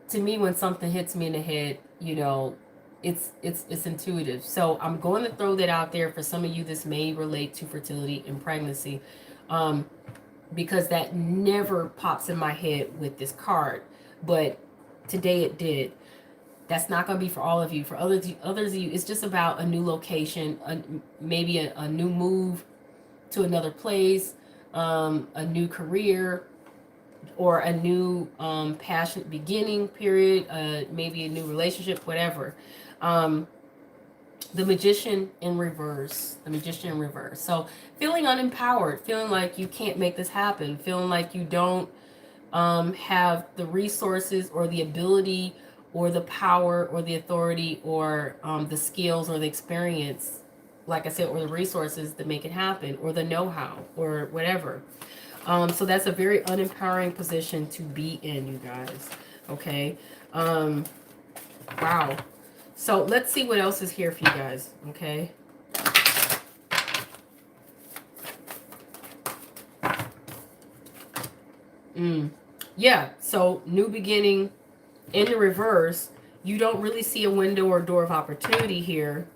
to me, when something hits me in the head, you know, it's intuitive. So I'm going to throw that out there for some of you. This may relate to fertility and pregnancy, because that never pops in my head with this card, but today it did. That's not going to be for all of you. For others of you, it's just about a new location, maybe a new move to another place, a new career, or a new passionate beginning, period, maybe a new relationship, whatever. The Magician in reverse. The Magician in reverse. So feeling unempowered, feeling like you can't make this happen, feeling like you don't have the resources or the ability or the power or the authority or the skills or the experience, like I said, or the resources to make it happen, or the know-how or whatever. So that's a very unempowering position to be in, you guys. Okay. Wow. So let's see what else is here for you guys. Okay. Yeah. So new beginning in the reverse. You don't really see a window or door of opportunity here.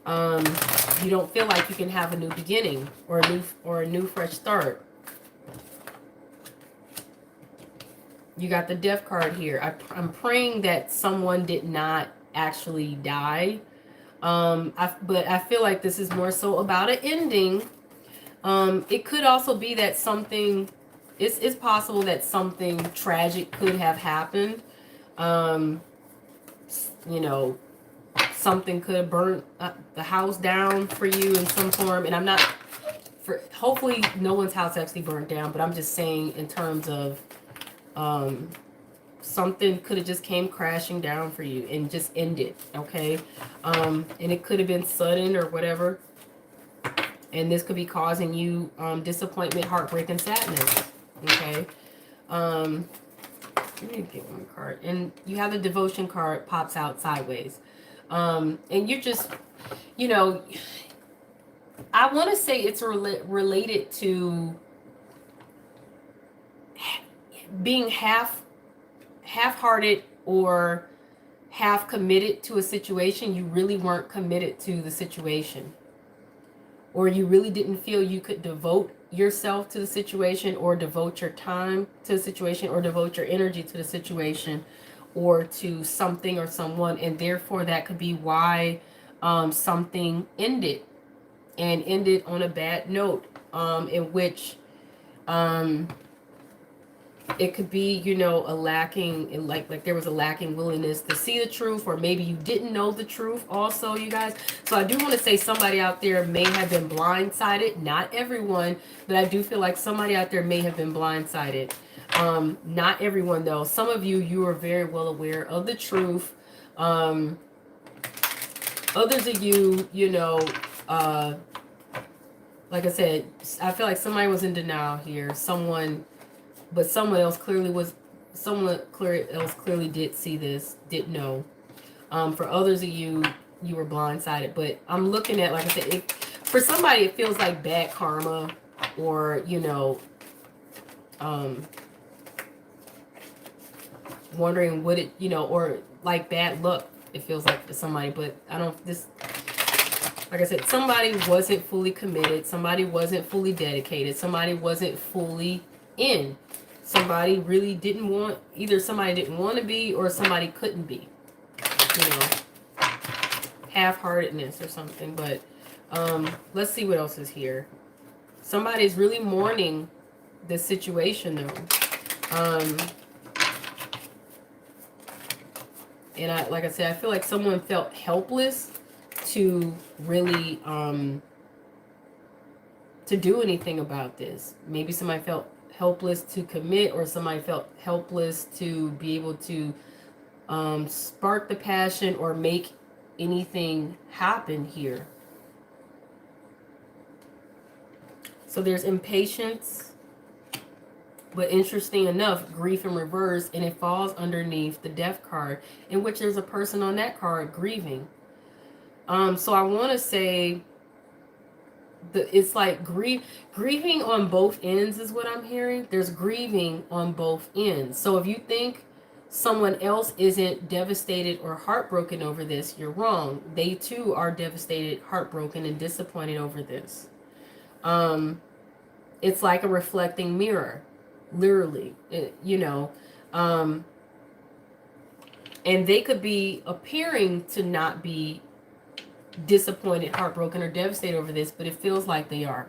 You don't feel like you can have a new beginning or a new fresh start. You got the Death card here. I'm praying that someone did not actually die. But I feel like this is more so about an ending. It could also be that something, it's possible that something tragic could have happened. You know, something could have burnt the house down for you in some form. And I'm not, hopefully no one's house actually burnt down, but I'm just saying in terms of something could have just came crashing down for you and just ended, okay? And it could have been sudden or whatever. And this could be causing you disappointment, heartbreak, and sadness, okay? Let me get one card. And you have the devotion card pops out sideways. And you're just, you know, I want to say it's related to being half-hearted or half committed to a situation. You really weren't committed to the situation, or you really didn't feel you could devote yourself to the situation, or devote your time to the situation, or devote your energy to the situation, or to something or someone, and therefore that could be why something ended, and ended on a bad note, in which it could be, you know, a lacking, like there was a lacking willingness to see the truth, or maybe you didn't know the truth also, you guys. So I do want to say somebody out there may have been blindsided. Not everyone, but I do feel like somebody out there may have been blindsided. Not everyone though. Some of you are very well aware of the truth. Others of you, you know, like I said, I feel like somebody was in denial here. Someone else clearly did see this, didn't know. For others of you, you were blindsided. But I'm looking at, like I said, for somebody it feels like bad karma, or, you know, wondering what it, you know, or like bad luck, it feels like for somebody. But I don't, like I said, somebody wasn't fully committed, somebody wasn't fully dedicated, somebody wasn't fully in. Somebody really didn't want, either somebody didn't want to be, or somebody couldn't be, you know, half-heartedness or something. But let's see what else is here. Somebody's really mourning this situation though. And like I said, I feel like someone felt helpless to really to do anything about this. Maybe somebody felt helpless to commit, or somebody felt helpless to be able to spark the passion or make anything happen here. So there's impatience, but interesting enough, grief in reverse, and it falls underneath the death card, in which there's a person on that card grieving. So I want to say it's like grieving on both ends is what I'm hearing. There's grieving on both ends. So if you think someone else isn't devastated or heartbroken over this, you're wrong. They too are devastated, heartbroken, and disappointed over this. It's like a reflecting mirror, literally, you know. And they could be appearing to not be disappointed, heartbroken, or devastated over this, but it feels like they are,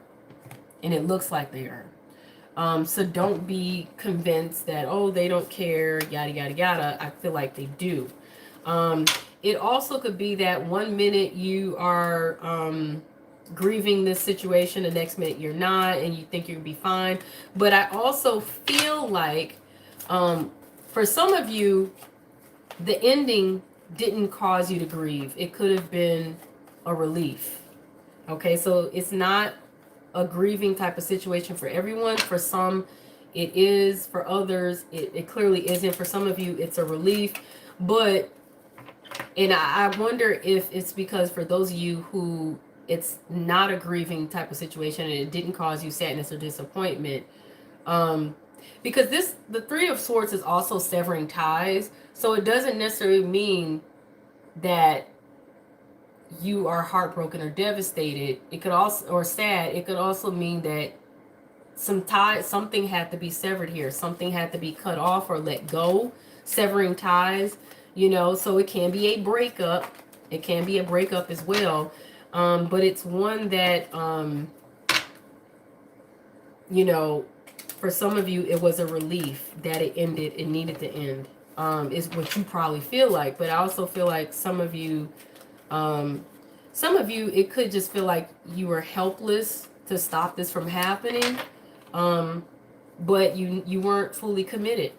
and it looks like they are. So don't be convinced that, oh, they don't care, yada yada yada. I feel like they do. It also could be that one minute you are grieving this situation, the next minute you're not, and you think you'll be fine. But I also feel like for some of you, the ending didn't cause you to grieve. It could have been a relief. Okay, so it's not a grieving type of situation for everyone. For some it is, for others it clearly isn't. For some of you it's a relief. But and I wonder if it's because for those of you who it's not a grieving type of situation and it didn't cause you sadness or disappointment, because the Three of Swords is also severing ties, so it doesn't necessarily mean that you are heartbroken or devastated. It could also, or sad, it could also mean that something had to be severed here. Something had to be cut off or let go. Severing ties, you know, so it can be a breakup. It can be a breakup as well. But it's one that, you know, for some of you, it was a relief that it ended. It needed to end, is what you probably feel like. But I also feel like some of you, it could just feel like you were helpless to stop this from happening. But you weren't fully committed,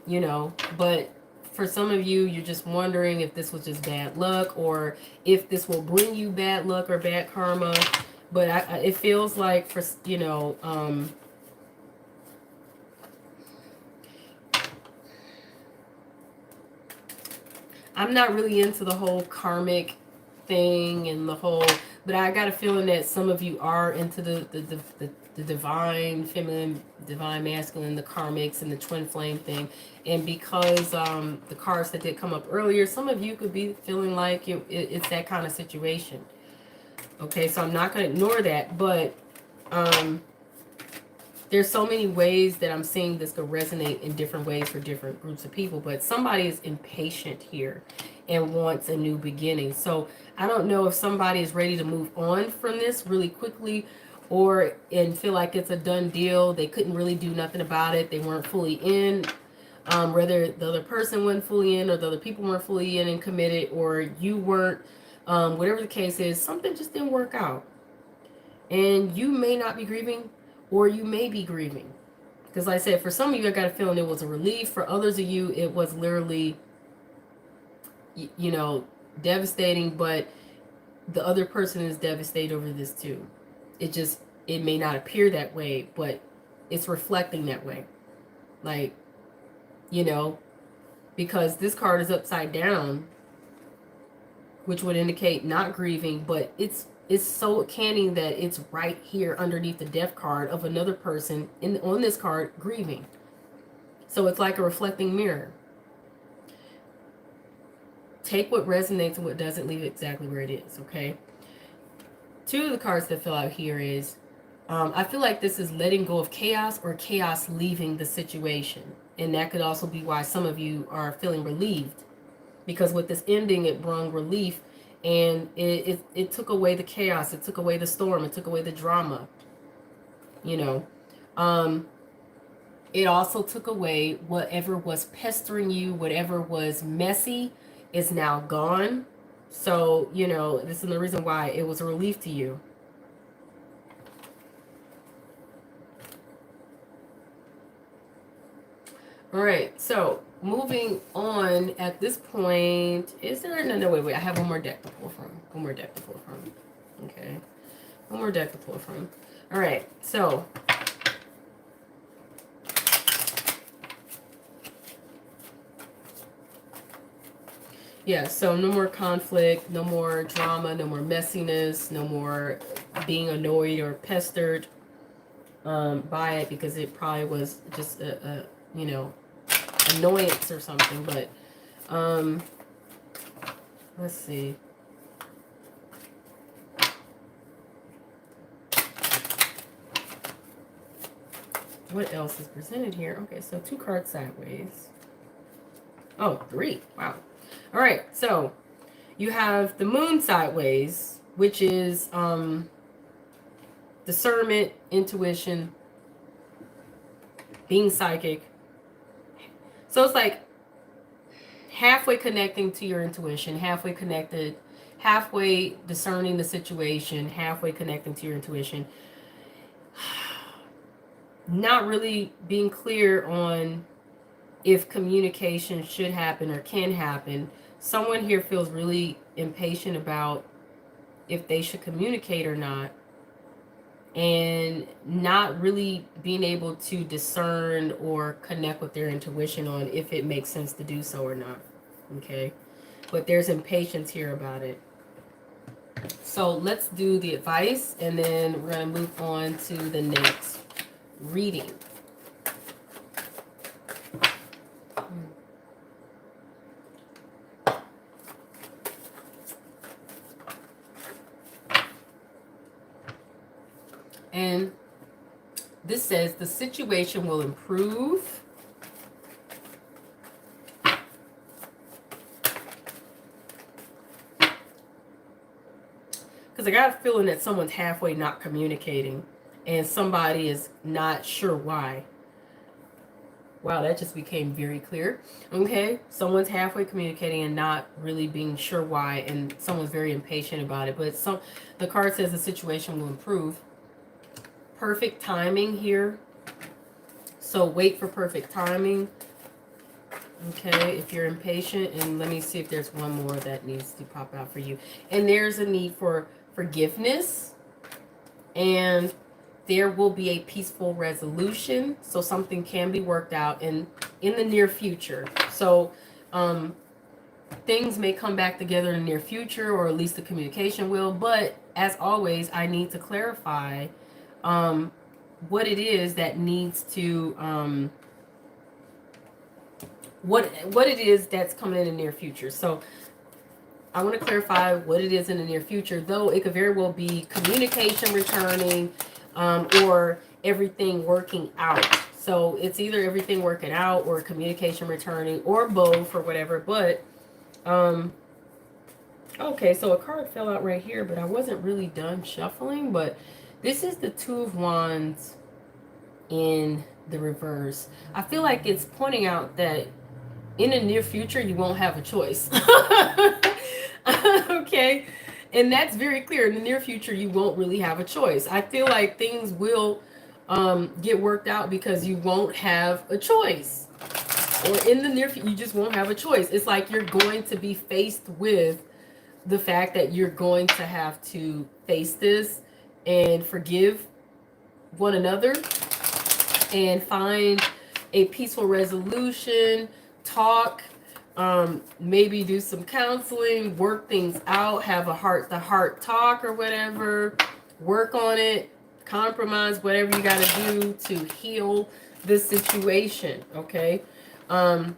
you know. But for some of you, you're just wondering if this was just bad luck, or if this will bring you bad luck or bad karma. But it feels like, for, you know, I'm not really into the whole karmic thing and the whole, but I got a feeling that some of you are into the divine feminine, divine masculine, the karmics and the twin flame thing. And because the cards that did come up earlier, some of you could be feeling like it's that kind of situation. Okay, so I'm not going to ignore that, but there's so many ways that I'm seeing this could resonate in different ways for different groups of people. But somebody is impatient here and wants a new beginning. So I don't know if somebody is ready to move on from this really quickly, or and feel like it's a done deal. They couldn't really do nothing about it. They weren't fully in. Whether the other person wasn't fully in, or the other people weren't fully in and committed, or you weren't, whatever the case is, something just didn't work out. And you may not be grieving, or you may be grieving. Because like I said, for some of you, I got a feeling it was a relief. For others of you, it was literally, you know, devastating. But the other person is devastated over this too. It may not appear that way, but it's reflecting that way. Like, you know, because this card is upside down, which would indicate not grieving, but it's so canny that it's right here underneath the death card of another person on this card grieving. So it's like a reflecting mirror. Take what resonates and what doesn't, leave it exactly where it is, okay? Two of the cards that fell out here is, I feel like this is letting go of chaos, or chaos leaving the situation. And that could also be why some of you are feeling relieved. Because with this ending, it brought relief, and it took away the chaos, it took away the storm, it took away the drama. You know, it also took away whatever was pestering you, whatever was messy is now gone. So, you know, this is the reason why it was a relief to you. All right, so moving on at this point, is there, no, wait, I have one more deck to pull from. Okay, one more deck to pull from. All right, so yeah, so no more conflict, no more drama, no more messiness, no more being annoyed or pestered by it, because it probably was just a you know, annoyance or something. But let's see. What else is presented here? Okay, so 2 cards sideways. Oh, 3. Wow. All right, so you have the moon sideways, which is discernment, intuition, being psychic. So it's like halfway connecting to your intuition, halfway connected, halfway discerning the situation, halfway connecting to your intuition. Not really being clear on if communication should happen or can happen. Someone here feels really impatient about if they should communicate or not, and not really being able to discern or connect with their intuition on if it makes sense to do so or not. Okay, but there's impatience here about it. So let's do the advice, and then we're going to move on to the next reading. And this says the situation will improve. Because I got a feeling that someone's halfway not communicating, and somebody is not sure why. Wow, that just became very clear. Okay, someone's halfway communicating and not really being sure why, and someone's very impatient about it. But the card says the situation will improve. Perfect timing here. So wait for perfect timing. Okay, if you're impatient, and let me see if there's one more that needs to pop out for you. And there's a need for forgiveness, and there will be a peaceful resolution. So something can be worked out in the near future. So things may come back together in the near future, or at least the communication will. But as always, I need to clarify what it is that needs to what it is that's coming in the near future. So I want to clarify what it is in the near future, though it could very well be communication returning, or everything working out. So it's either everything working out or communication returning or both or whatever. But okay, so a card fell out right here, but I wasn't really done shuffling. But this is the Two of Wands in the reverse. I feel like it's pointing out that in the near future you won't have a choice. Okay, and that's very clear. In the near future you won't really have a choice. I feel like things will get worked out because you won't have a choice, or in the near future you just won't have a choice. It's like you're going to be faced with the fact that you're going to have to face this and forgive one another and find a peaceful resolution, talk, maybe do some counseling, work things out, have a heart-to-heart talk or whatever, work on it, compromise, whatever you got to do to heal this situation, okay? But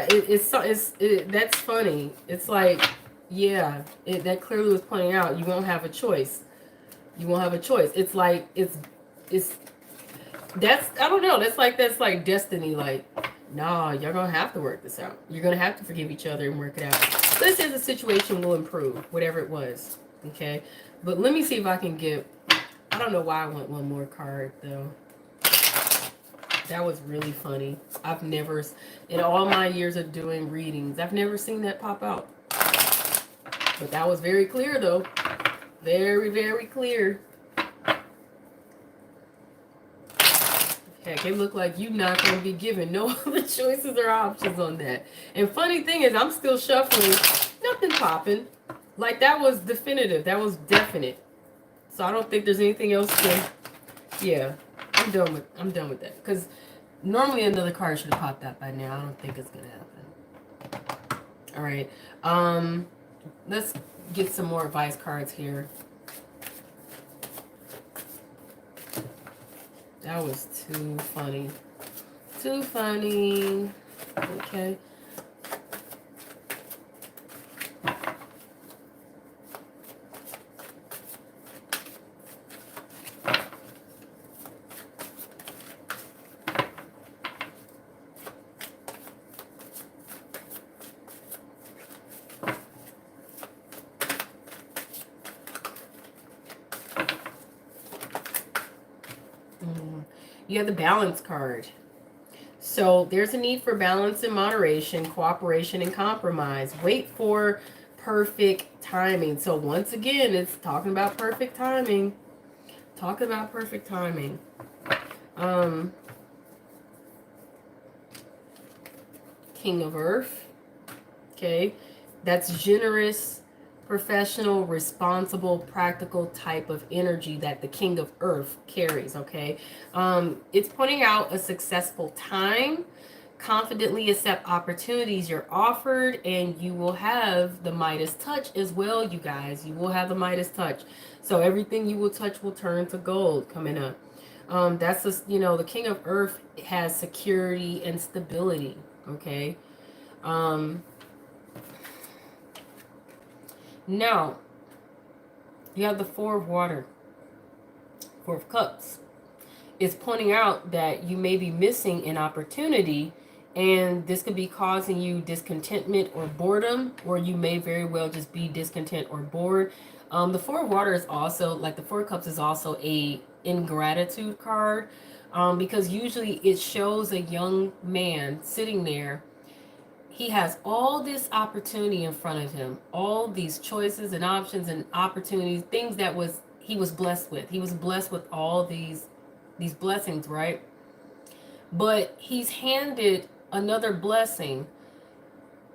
that's funny. It's like, yeah, that clearly was pointing out you won't have a choice. You won't have a choice. It's like that's I don't know. That's like destiny. Like, nah, you're gonna have to work this out. You're gonna have to forgive each other and work it out. This is the situation will improve, whatever it was. Okay, but let me see if I can get. I don't know why I want one more card though. That was really funny. I've never, in all my years of doing readings, I've never seen that pop out. But that was very clear, though. Very, very clear. Heck, it looked like you're not going to be given no other choices or options on that. And funny thing is, I'm still shuffling. Nothing popping. Like, that was definitive. That was definite. So I don't think there's anything else to... Yeah. I'm done with that. Because normally another card should have popped out by now. I don't think it's gonna happen. Alright. Let's get some more advice cards here. That was too funny. Too funny. Okay. You have the balance card. So there's a need for balance and moderation, cooperation and compromise. Wait for perfect timing. So once again, it's talking about perfect timing. Talking about perfect timing. King of Earth. Okay. That's generous, professional, responsible, practical type of energy that the King of Earth carries, okay? It's pointing out a successful time. Confidently accept opportunities you're offered, and you will have the Midas touch as well, you guys. You will have the Midas touch. So everything you will touch will turn to gold coming up. That's just, the King of Earth has security and stability, okay? Now, you have the Four of Water, Four of Cups. It's pointing out that you may be missing an opportunity, and this could be causing you discontentment or boredom, or you may very well just be discontent or bored. The Four of Water is also, like the Four of Cups is also a ingratitude card, because usually it shows a young man sitting there. He has all this opportunity in front of him, all these choices and options and opportunities, things that he was blessed with. He was blessed with all these blessings, right? But he's handed another blessing,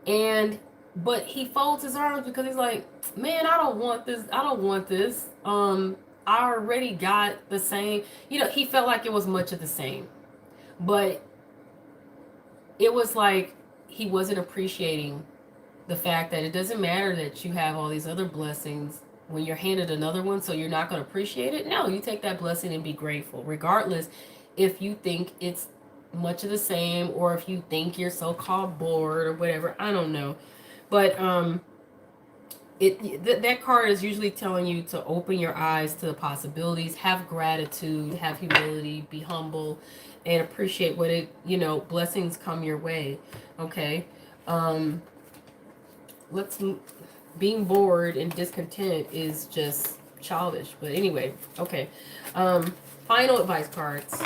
but he folds his arms because he's like, man, I don't want this. I don't want this. I already got the same. He felt like it was much of the same, but it was like he wasn't appreciating the fact that it doesn't matter that you have all these other blessings when you're handed another one, so you're not going to appreciate it. No, you take that blessing and be grateful, regardless if you think it's much of the same or if you think you're so-called bored or whatever. I don't know. But that card is usually telling you to open your eyes to the possibilities, have gratitude, have humility, be humble, and appreciate what it, blessings come your way. Okay. let's Being bored and discontent is just childish. But anyway, okay. Final advice cards.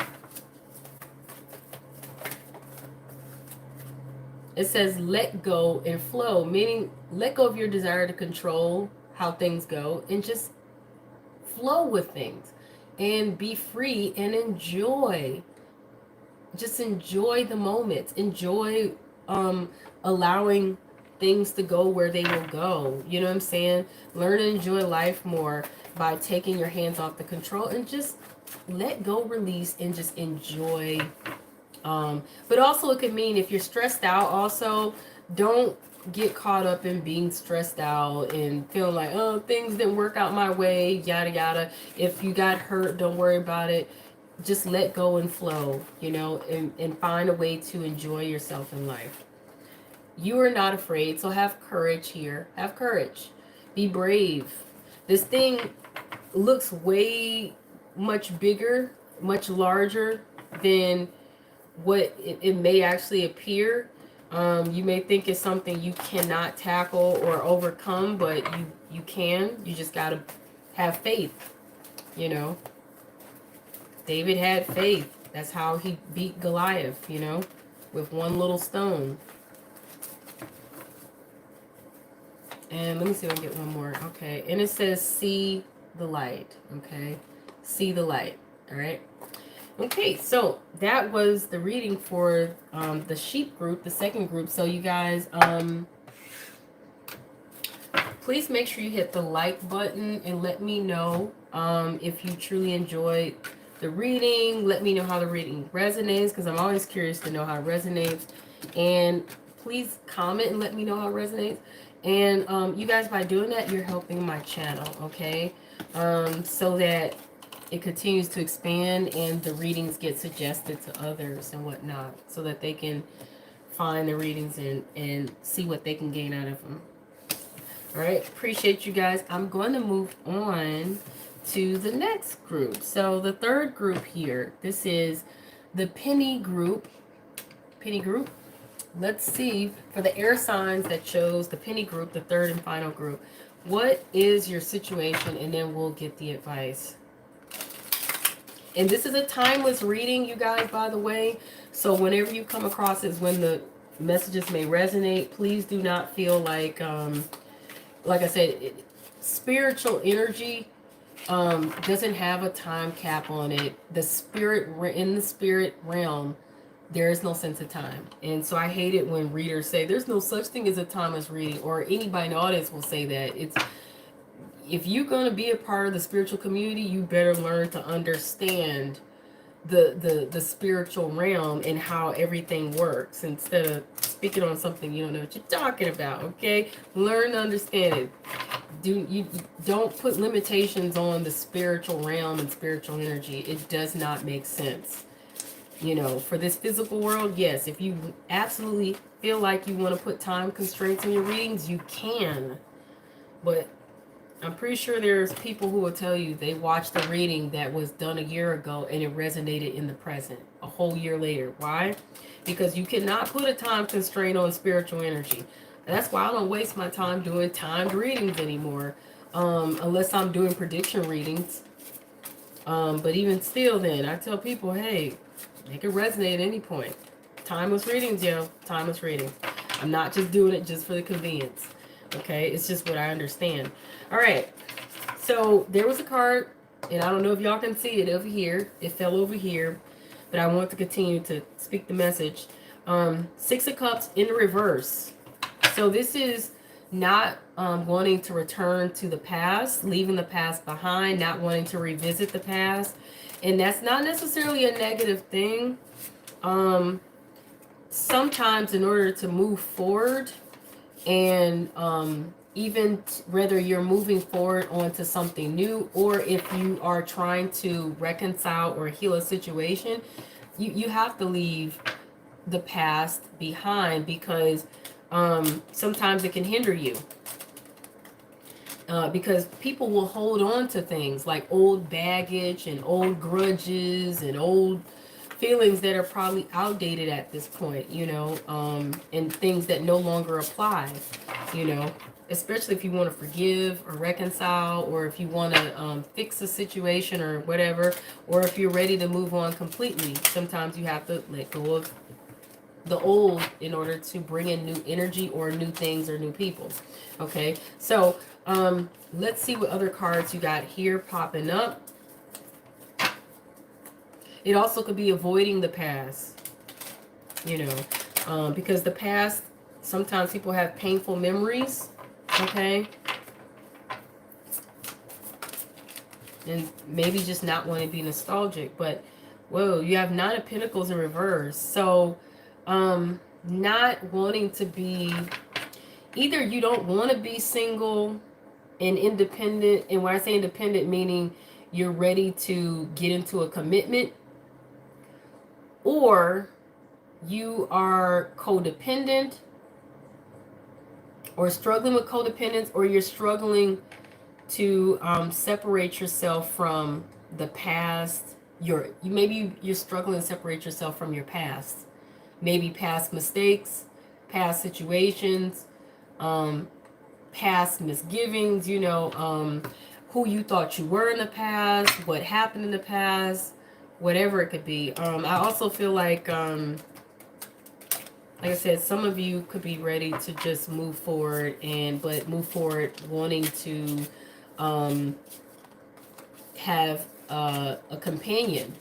It says let go and flow, meaning let go of your desire to control how things go and just flow with things and be free and enjoy. Just enjoy the moments. Enjoy allowing things to go where they will go. You know what I'm saying? Learn to enjoy life more by taking your hands off the control and just let go, release, and just enjoy. But also it could mean if you're stressed out, also don't get caught up in being stressed out and feeling like, oh, things didn't work out my way, yada yada. If you got hurt, don't worry about it. Just let go and flow, and find a way to enjoy yourself in life. You are not afraid, so have courage here. Have courage. Be brave. This thing looks way much bigger, much larger than what it may actually appear. You may think it's something you cannot tackle or overcome, but you can. You just got to have faith, David had faith. That's how he beat Goliath, with one little stone. And let me see if I can get one more. Okay. And it says, see the light. Okay. See the light. All right. Okay. So that was the reading for the sheep group, the second group. So you guys, please make sure you hit the like button and let me know if you truly enjoyed the reading. Let me know how the reading resonates, because I'm always curious to know how it resonates. And please comment and let me know how it resonates. And you guys, by doing that, you're helping my channel, okay? So that it continues to expand and the readings get suggested to others and whatnot, so that they can find the readings and see what they can gain out of them. All right, appreciate you guys. I'm going to move on to the next group. So the third group here, this is the penny group. Penny group. Let's see, for the air signs that chose the penny group, the third and final group, what is your situation? And then we'll get the advice. And this is a timeless reading, you guys, by the way. So whenever you come across it is when the messages may resonate. Please do not feel like I said, spiritual energy doesn't have a time cap on it. In the spirit realm, there is no sense of time. And so I hate it when readers say there's no such thing as a timeless reading, or anybody in the audience will say that. If you're going to be a part of the spiritual community, you better learn to understand the spiritual realm and how everything works, instead of speaking on something you don't know what you're talking about. Okay, learn to understand it. Don't put limitations on the spiritual realm and spiritual energy. It does not make sense. For this physical world, yes, if you absolutely feel like you want to put time constraints on your readings, you can. But I'm pretty sure there's people who will tell you they watched a reading that was done a year ago and it resonated in the present, a whole year later. Why? Because you cannot put a time constraint on spiritual energy. And that's why I don't waste my time doing timed readings anymore, unless I'm doing prediction readings. But even still, then I tell people, hey, they can resonate at any point. Timeless readings, yo. Timeless readings. I'm not just doing it just for the convenience. Okay? It's just what I understand. All right. So there was a card, and I don't know if y'all can see it over here. It fell over here. But I want to continue to speak the message. 6 of Cups in reverse. So this is not wanting to return to the past, leaving the past behind, not wanting to revisit the past. And that's not necessarily a negative thing. sometimes in order to move forward, and even whether you're moving forward onto something new, or if you are trying to reconcile or heal a situation, you have to leave the past behind, because sometimes it can hinder you. Because people will hold on to things like old baggage and old grudges and old feelings that are probably outdated at this point, and things that no longer apply, you know, especially if you want to forgive or reconcile, or if you want to fix a situation or whatever, or if you're ready to move on completely. Sometimes you have to let go of the old in order to bring in new energy or new things or new people. Okay, so let's see what other cards you got here popping up. It also could be avoiding the past, because the past, sometimes people have painful memories, okay? And maybe just not want to be nostalgic, but whoa, you have Nine of Pentacles in reverse. So, not wanting to be, either you don't want to be single and independent, and when I say independent, meaning you're ready to get into a commitment, or you are codependent or struggling with codependence, or you're struggling to separate yourself from the past. Maybe you're struggling to separate yourself from your past, maybe past mistakes, past situations, past misgivings, who you thought you were in the past, what happened in the past, whatever it could be. I also feel like I said, some of you could be ready to just move forward, but move forward wanting to have a companion,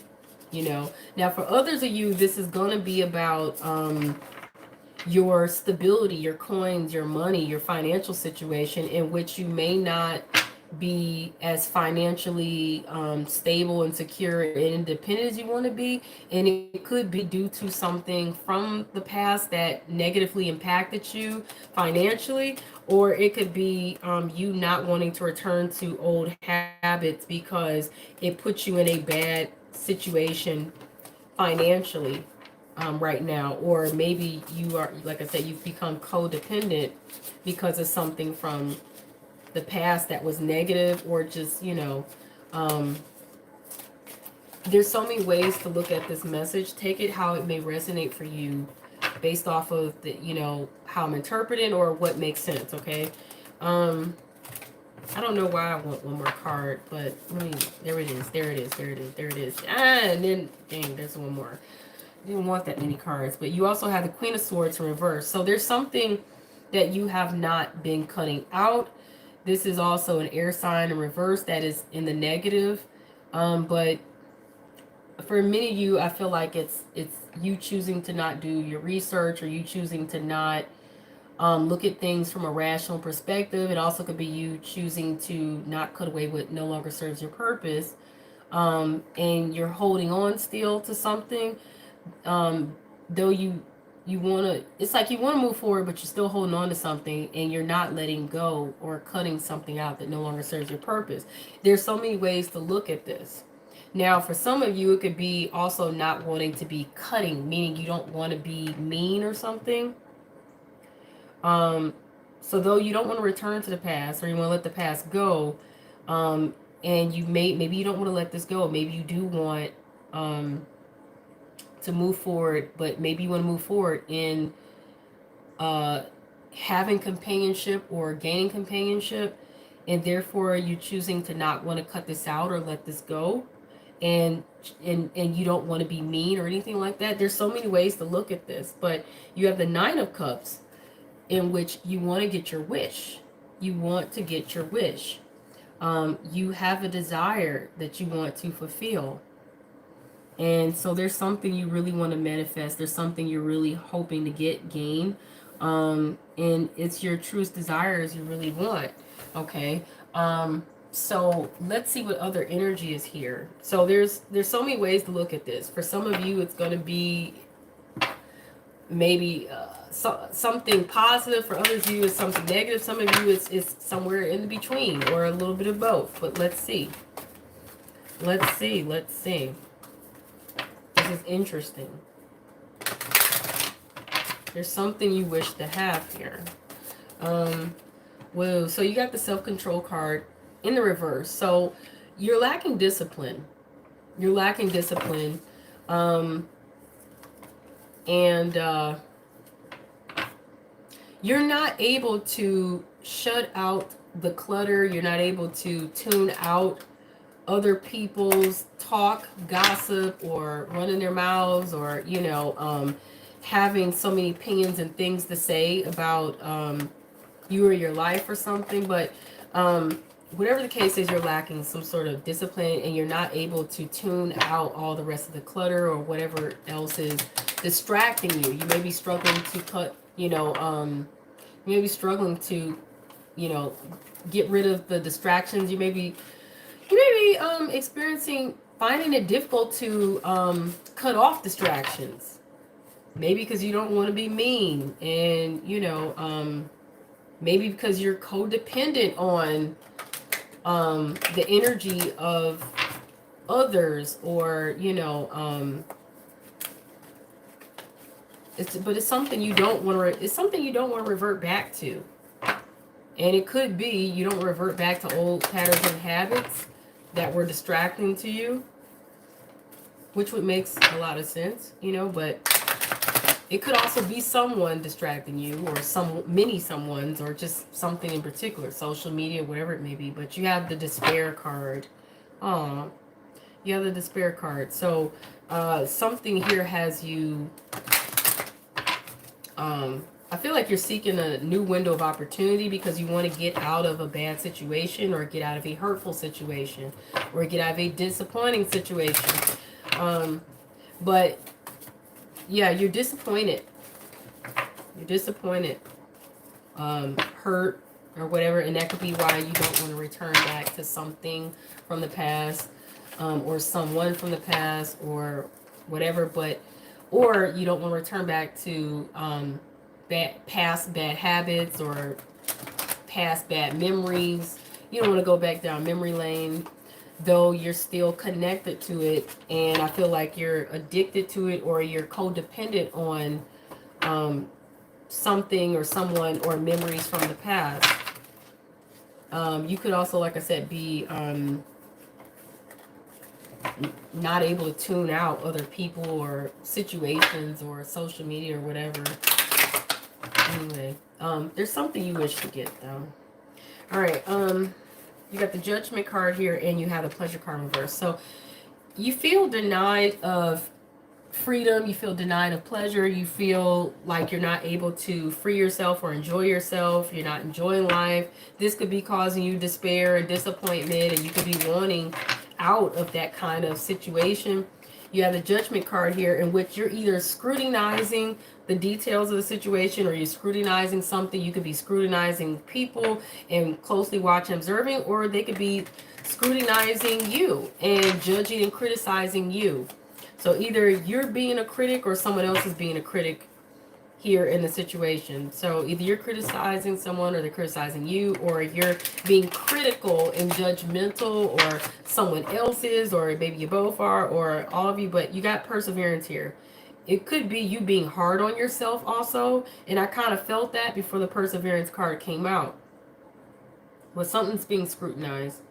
Now, for others of you, this is going to be about your stability, your coins, your money, your financial situation, in which you may not be as financially stable and secure and independent as you want to be. And it could be due to something from the past that negatively impacted you financially, or it could be you not wanting to return to old habits because it puts you in a bad situation financially right now. Or maybe you are, like I said, you've become codependent because of something from the past that was negative, or just, there's so many ways to look at this message. Take it how it may resonate for you based off of the, how I'm interpreting or what makes sense, okay? I don't know why I want one more card, but there it is, there it is, there it is, there it is. And then, dang, there's one more. I didn't want that many cards, but you also have the Queen of Swords in reverse. So there's something that you have not been cutting out. This is also an air sign in reverse that is in the negative. But for many of you, I feel like it's you choosing to not do your research, or you choosing to not look at things from a rational perspective. It also could be you choosing to not cut away what no longer serves your purpose. And you're holding on still to something. Though you want to, it's like you want to move forward, but you're still holding on to something, and you're not letting go or cutting something out that no longer serves your purpose. There's so many ways to look at this. Now, for some of you, it could be also not wanting to be cutting, meaning you don't want to be mean or something. So though you don't want to return to the past, or you want to let the past go, and maybe you don't want to let this go. Maybe you do want to move forward, but maybe you want to move forward in having companionship or gaining companionship, and therefore you choosing to not want to cut this out or let this go, and you don't want to be mean or anything like that. There's so many ways to look at this, but you have the Nine of Cups, in which you want to get your wish. You want to get your wish. You have a desire that you want to fulfill. And so there's something you really want to manifest. There's something you're really hoping to gain. And it's your truest desires you really want. Okay. So let's see what other energy is here. So there's so many ways to look at this. For some of you, it's going to be maybe something positive. For others of you, it's something negative. Some of you, it's somewhere in between, or a little bit of both. But let's see. Let's see. Let's see. This is interesting. There's something you wish to have here. Whoa. So you got the self-control card in the reverse. So you're lacking discipline. You're lacking discipline. And you're not able to shut out the clutter. You're not able to tune out other people's talk, gossip, or running their mouths, or, you know, having so many opinions and things to say about you or your life or something. But whatever the case is, you're lacking some sort of discipline, and you're not able to tune out all the rest of the clutter or whatever else is distracting you. You may be struggling to cut, you know, you may be struggling to, you know, get rid of the distractions. You may be finding it difficult to cut off distractions. Maybe because you don't want to be mean, and, you know, maybe because you're codependent on the energy of others, or, you know, it's something you don't want to. It's something you don't want to revert back to, and it could be you don't revert back to old patterns and habits that were distracting to you, which would make a lot of sense, you know. But it could also be someone distracting you, or many someones, or just something in particular, social media, whatever it may be. But you have the despair card. You have the despair card. So something here has you. I feel like you're seeking a new window of opportunity because you want to get out of a bad situation, or get out of a hurtful situation, or get out of a disappointing situation. But yeah, you're disappointed. You're disappointed, hurt, or whatever, and that could be why you don't want to return back to something from the past, or someone from the past, or whatever. But or you don't want to return back to past bad habits, or past bad memories. You don't want to go back down memory lane, though you're still connected to it, and I feel like you're addicted to it, or you're codependent on something or someone or memories from the past. You could also, like I said, be not able to tune out other people or situations or social media or whatever. Anyway, there's something you wish to get, though. All right, you got the Judgment card here, and you have the Pleasure card reverse. So you feel denied of freedom, you feel denied of pleasure, you feel like you're not able to free yourself or enjoy yourself, you're not enjoying life. This could be causing you despair and disappointment, and you could be wanting out of that kind of situation. You have the Judgment card here, in which you're either scrutinizing the details of the situation, or you're scrutinizing something. You could be scrutinizing people and closely watching, observing, or they could be scrutinizing you and judging and criticizing you. So either you're being a critic, or someone else is being a critic here in the situation. So either you're criticizing someone, or they're criticizing you, or you're being critical and judgmental, or someone else is, or maybe you both are, or all of you. But you got perseverance here. It could be you being hard on yourself also, and I kind of felt that before the perseverance card came out. But something's being scrutinized.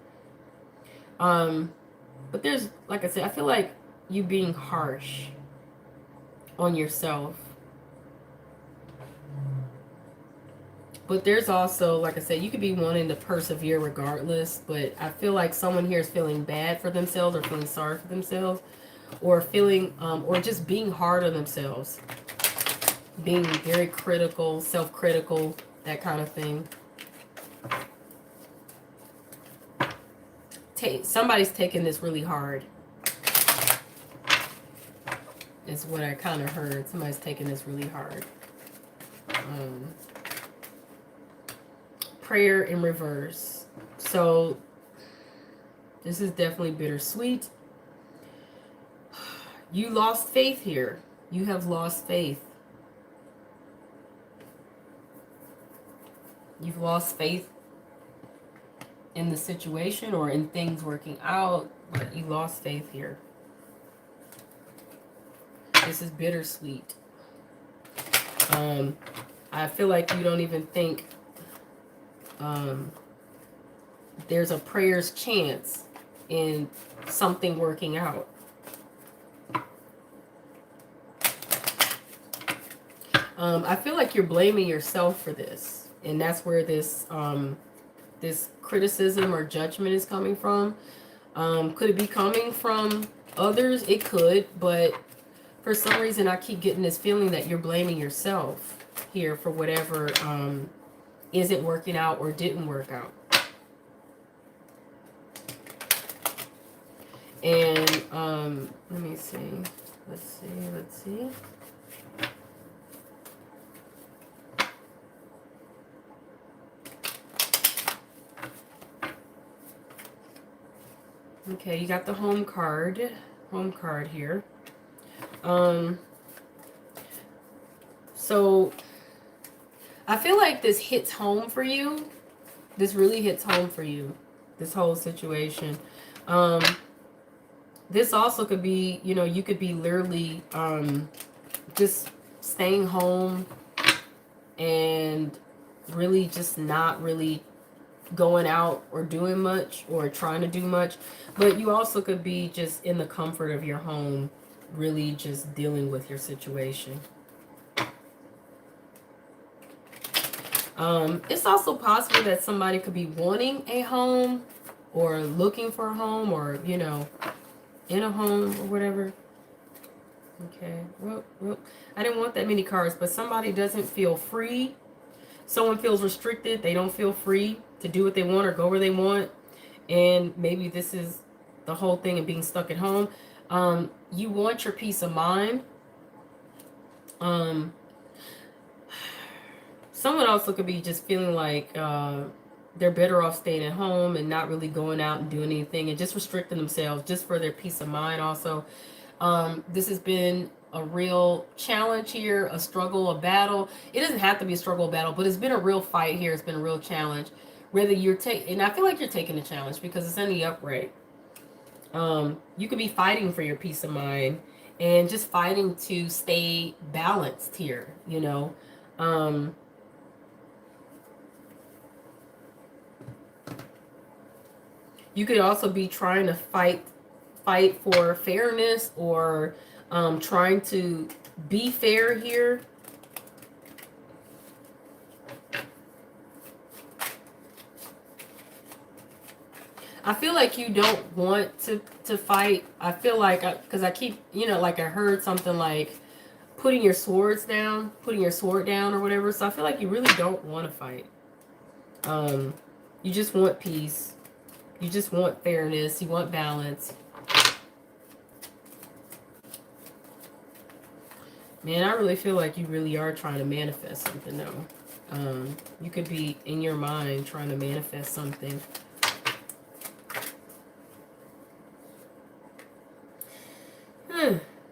But there's, like I said, I feel like you being harsh on yourself. But there's also, like I said, you could be wanting to persevere regardless, but I feel like someone here is feeling bad for themselves, or feeling sorry for themselves, or feeling, or just being hard on themselves, being very critical, self-critical, that kind of thing. Somebody's taking this really hard, is what I kind of heard. Somebody's taking this really hard. Prayer in reverse. So this is definitely bittersweet. You lost faith here. You have lost faith. You've lost faith in the situation or in things working out, but you lost faith here. This is bittersweet. I feel like you don't even think there's a prayer's chance in something working out. I feel like you're blaming yourself for this, and that's where this this criticism or judgment is coming from. Could it be coming from others? It could, but for some reason I keep getting this feeling that you're blaming yourself here for whatever isn't working out or didn't work out. And let me see. Let's see. Okay, you got the home card here. So I feel like this hits home for you. This really hits home for you, this whole situation. This also could be, you know, you could be literally just staying home and really just not really going out or doing much or trying to do much. But you also could be just in the comfort of your home, really just dealing with your situation. It's also possible that somebody could be wanting a home or looking for a home or, you know, in a home or whatever. Okay, well, I didn't want that many cards, but somebody doesn't feel free. Someone feels restricted. They don't feel free to do what they want or go where they want. And maybe this is the whole thing of being stuck at home. You want your peace of mind. Someone also could be just feeling like they're better off staying at home and not really going out and doing anything and just restricting themselves just for their peace of mind also. This has been a real challenge here, a struggle, a battle. It doesn't have to be a struggle, a battle, but it's been a real fight here. It's been a real challenge. Whether you're taking, and I feel like you're taking the challenge because it's in the upright. You could be fighting for your peace of mind and just fighting to stay balanced here, you know. You could also be trying to fight for fairness or trying to be fair here. I feel like you don't want to fight. I feel like, because I keep, you know, like I heard something like putting your sword down or whatever. So I feel like you really don't want to fight. You just want peace. You just want fairness. You want balance. Man, I really feel like you really are trying to manifest something though. You could be in your mind trying to manifest something.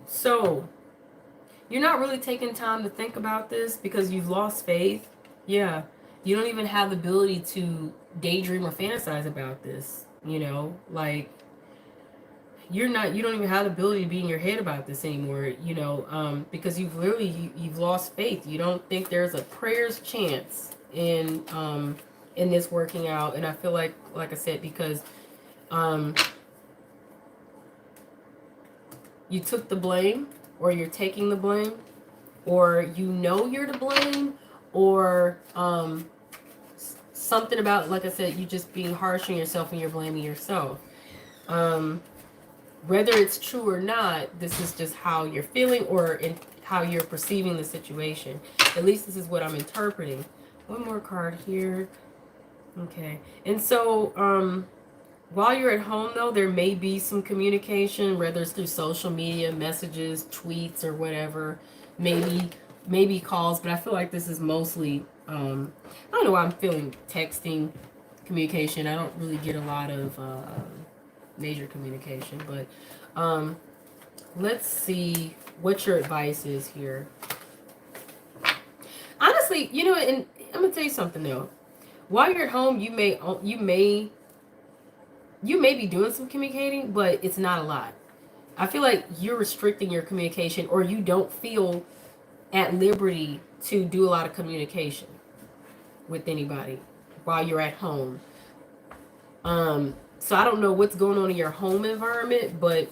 So, you're not really taking time to think about this because you've lost faith. Yeah. You don't even have the ability to daydream or fantasize about this. You know, like, you don't even have the ability to be in your head about this anymore, you know, because you've lost faith. You don't think there's a prayer's chance in this working out. And I feel like I said, because you took the blame, or you're taking the blame, or you know you're to blame, or something about, like I said, you just being harsh on yourself and you're blaming yourself. Whether it's true or not, this is just how you're feeling or how you're perceiving the situation. At least this is what I'm interpreting. One more card here. Okay. And so, while you're at home, though, there may be some communication, whether it's through social media, messages, tweets, or whatever. Maybe calls, but I feel like this is mostly, I don't know why I'm feeling texting communication. I don't really get a lot of major communication, but let's see what your advice is here. Honestly, you know, and I'm going to tell you something, though. while you're at home, you may be doing some communicating, but it's not a lot. I feel like you're restricting your communication, or you don't feel at liberty to do a lot of communication with anybody while you're at home. So I don't know what's going on in your home environment, but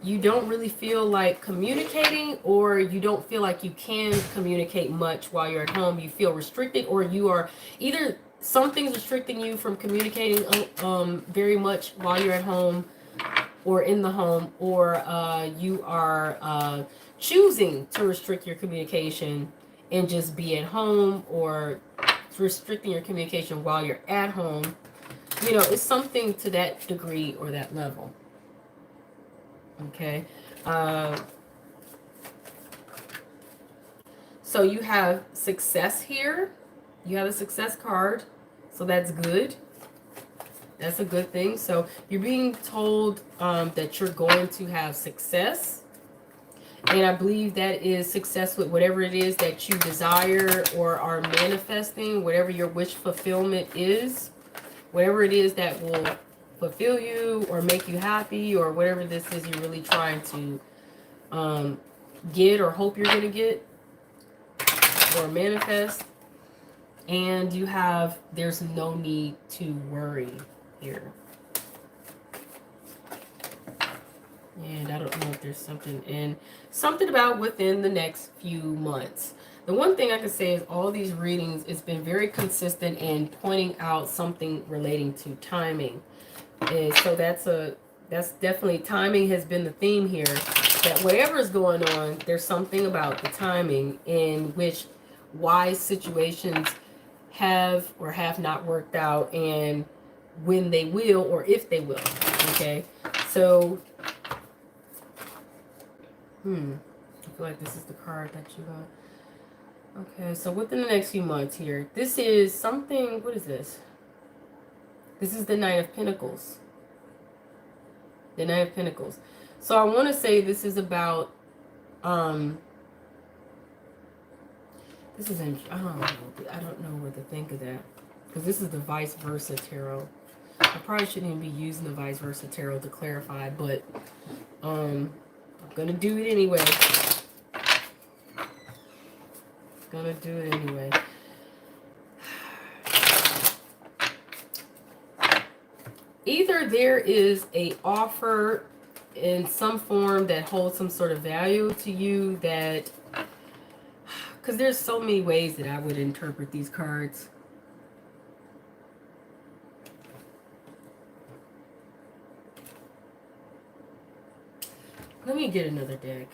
you don't really feel like communicating, or you don't feel like you can communicate much while you're at home. You feel restricted, or you are either something's restricting you from communicating very much while you're at home or in the home, or you are choosing to restrict your communication and just be at home, or restricting your communication while you're at home. You know, it's something to that degree or that level. Okay. So you have success here. You have a success card. So that's good. That's a good thing. So you're being told that you're going to have success. And I believe that is success with whatever it is that you desire or are manifesting, whatever your wish fulfillment is, whatever it is that will fulfill you or make you happy, or whatever this is you're really trying to get or hope you're going to get or manifest. And you have, there's no need to worry here. And I don't know if there's something about within the next few months. The one thing I can say is all these readings, it's been very consistent in pointing out something relating to timing. And so that's definitely, timing has been the theme here. That whatever is going on, there's something about the timing in which why situations have or have not worked out, and when they will or if they will. Okay, so I feel like this is the card that you got. Okay, so within the next few months here, this is something, what is this? This is the Knight of Pentacles. The Knight of Pentacles. So I want to say this is about, this is, I don't know what to think of that. Because this is the vice versa tarot. I probably shouldn't even be using the vice versa tarot to clarify, but I'm gonna do it anyway. Gonna do it anyway. Either there is a offer in some form that holds some sort of value to you, that, because there's so many ways that I would interpret these cards. Let me get another deck.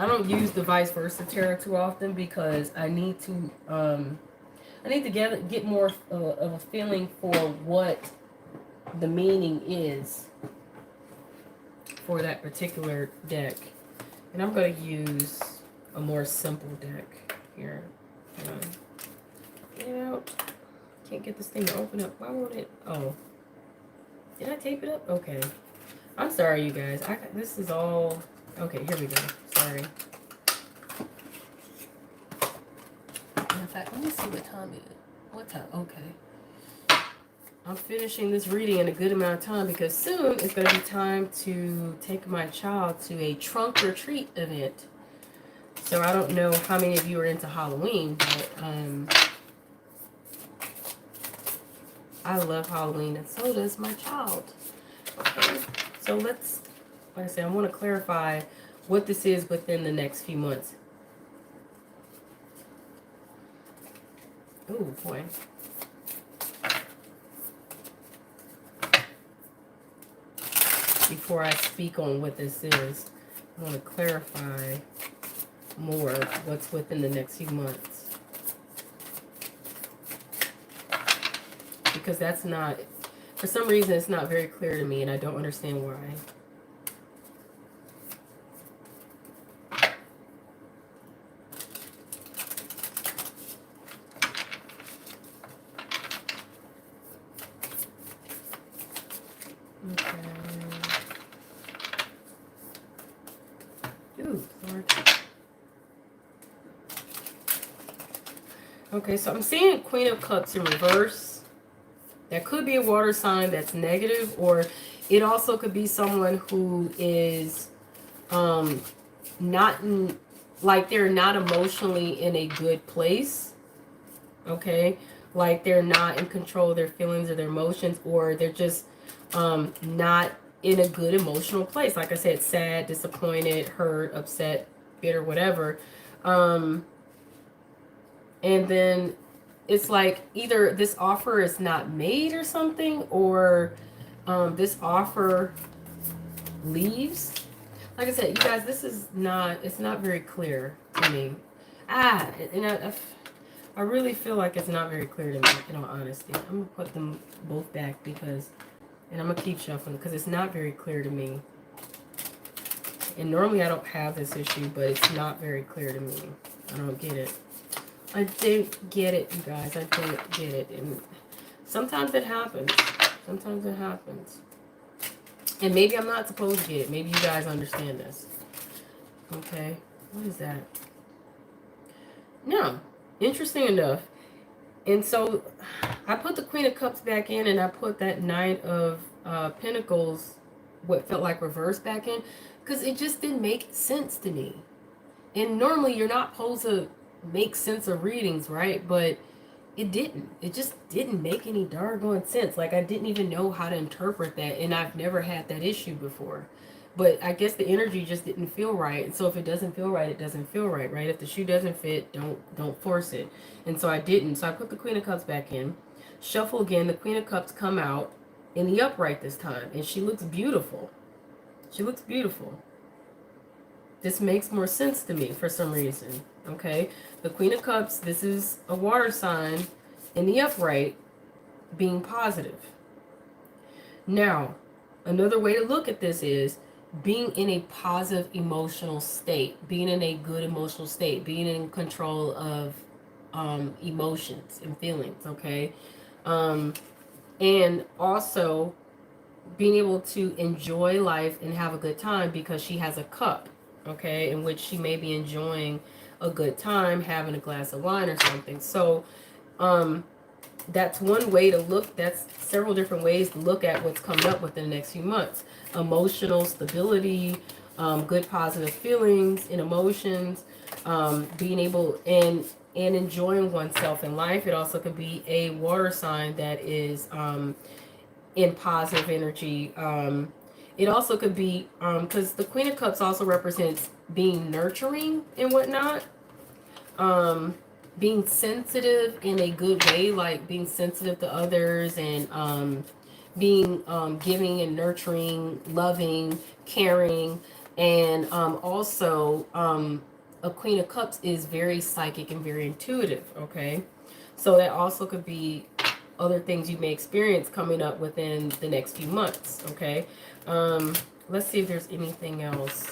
I don't use the vice versa tarot too often because I need to get more of a feeling for what the meaning is for that particular deck. And I'm going to use a more simple deck here. Get it out. Can't get this thing to open up. Why won't it? Oh. Did I tape it up? Okay. I'm sorry, you guys. This is all... Okay, here we go. Sorry. In fact, let me see what time it is. What time? Okay. I'm finishing this reading in a good amount of time because soon it's going to be time to take my child to a trunk or treat event. So I don't know how many of you are into Halloween, but I love Halloween, and so does my child. Okay. So let's, like I said, I want to clarify what this is within the next few months. Oh, boy. Before I speak on what this is, I want to clarify more what's within the next few months. Because that's not... For some reason, it's not very clear to me, and I don't understand why. Okay. Ooh, Lord. Okay, so I'm seeing Queen of Cups in reverse. That could be a water sign that's negative, or it also could be someone who is not in, like they're not emotionally in a good place. Okay, like they're not in control of their feelings or their emotions, or they're just not in a good emotional place. Like I said, sad, disappointed, hurt, upset, bitter, whatever. And then it's like either this offer is not made or something, or this offer leaves. Like I said, you guys, this is not, it's not very clear to me. And I really feel like it's not very clear to me, in all honesty. I'm going to put them both back because, and I'm going to keep shuffling because it's not very clear to me. And normally I don't have this issue, but it's not very clear to me. I don't get it. I don't get it, you guys. I don't get it. And sometimes it happens. Sometimes it happens. And maybe I'm not supposed to get it. Maybe you guys understand this. Okay. What is that? No. Interesting enough. And so I put the Queen of Cups back in, and I put that Knight of Pentacles, what felt like reverse, back in, because it just didn't make sense to me. And normally you're not supposed to make sense of readings, right? But it didn't. It just didn't make any darn sense. Like, I didn't even know how to interpret that, and I've never had that issue before. But I guess the energy just didn't feel right. And so if it doesn't feel right, it doesn't feel right, right? If the shoe doesn't fit, don't force it. And so I didn't. So I put the Queen of Cups back in. Shuffle again. The Queen of Cups come out in the upright this time. And she looks beautiful. She looks beautiful. This makes more sense to me for some reason. Okay? The Queen of Cups, this is a water sign in the upright being positive. Now, another way to look at this is being in a positive emotional state, being in a good emotional state, being in control of emotions and feelings, okay? And also being able to enjoy life and have a good time because she has a cup, okay, in which she may be enjoying a good time, having a glass of wine or something. So that's one way to look. That's several different ways to look at what's coming up within the next few months. Emotional stability, good positive feelings and emotions, being able and enjoying oneself in life. It also could be a water sign that is in positive energy. It also could be, because the Queen of Cups also represents being nurturing and whatnot. Being sensitive in a good way, like being sensitive to others, and being giving and nurturing, loving, caring, and also a Queen of Cups is very psychic and very intuitive, okay? So that also could be other things you may experience coming up within the next few months, okay? Let's see if there's anything else.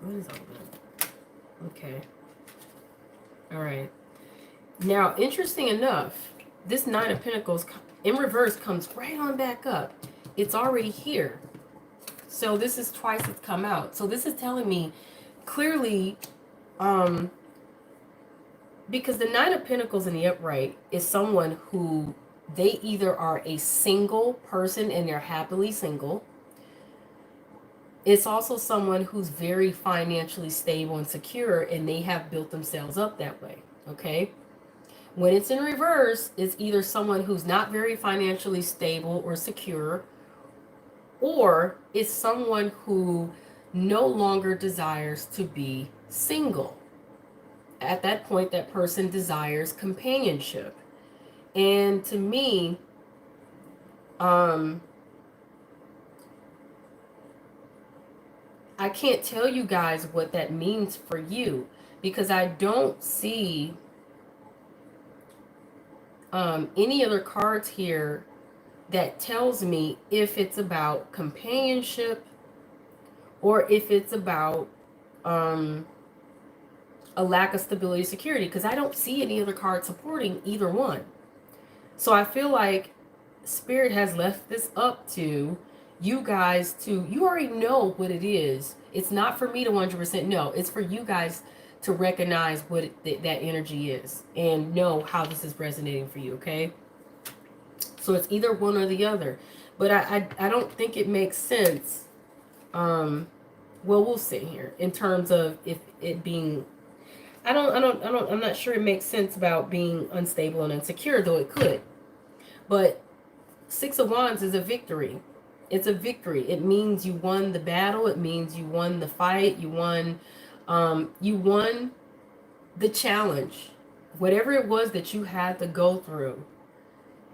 What is all that? Okay. All right. Now, interesting enough, this Nine of Pentacles in reverse comes right on back up. It's already here. So this is twice it's come out. So this is telling me clearly, because the Nine of Pentacles in the upright is someone who they either are a single person and they're happily single. It's also someone who's very financially stable and secure, and they have built themselves up that way, okay? When it's in reverse, it's either someone who's not very financially stable or secure, or it's someone who no longer desires to be single. At that point, that person desires companionship. And to me, I can't tell you guys what that means for you, because I don't see any other cards here that tells me if it's about companionship or if it's about a lack of stability, security, because I don't see any other cards supporting either one. So I feel like Spirit has left this up to you guys to, you already know what it is. It's not for me to 100% know. It's for you guys to recognize what that energy is and know how this is resonating for you, okay? So it's either one or the other. But I don't think it makes sense. Well, we'll see here in terms of if it being, I'm not sure it makes sense about being unstable and insecure, though it could. But Six of Wands is a victory. It's a victory. It means you won the battle. It means you won the fight. You won the challenge. Whatever it was that you had to go through,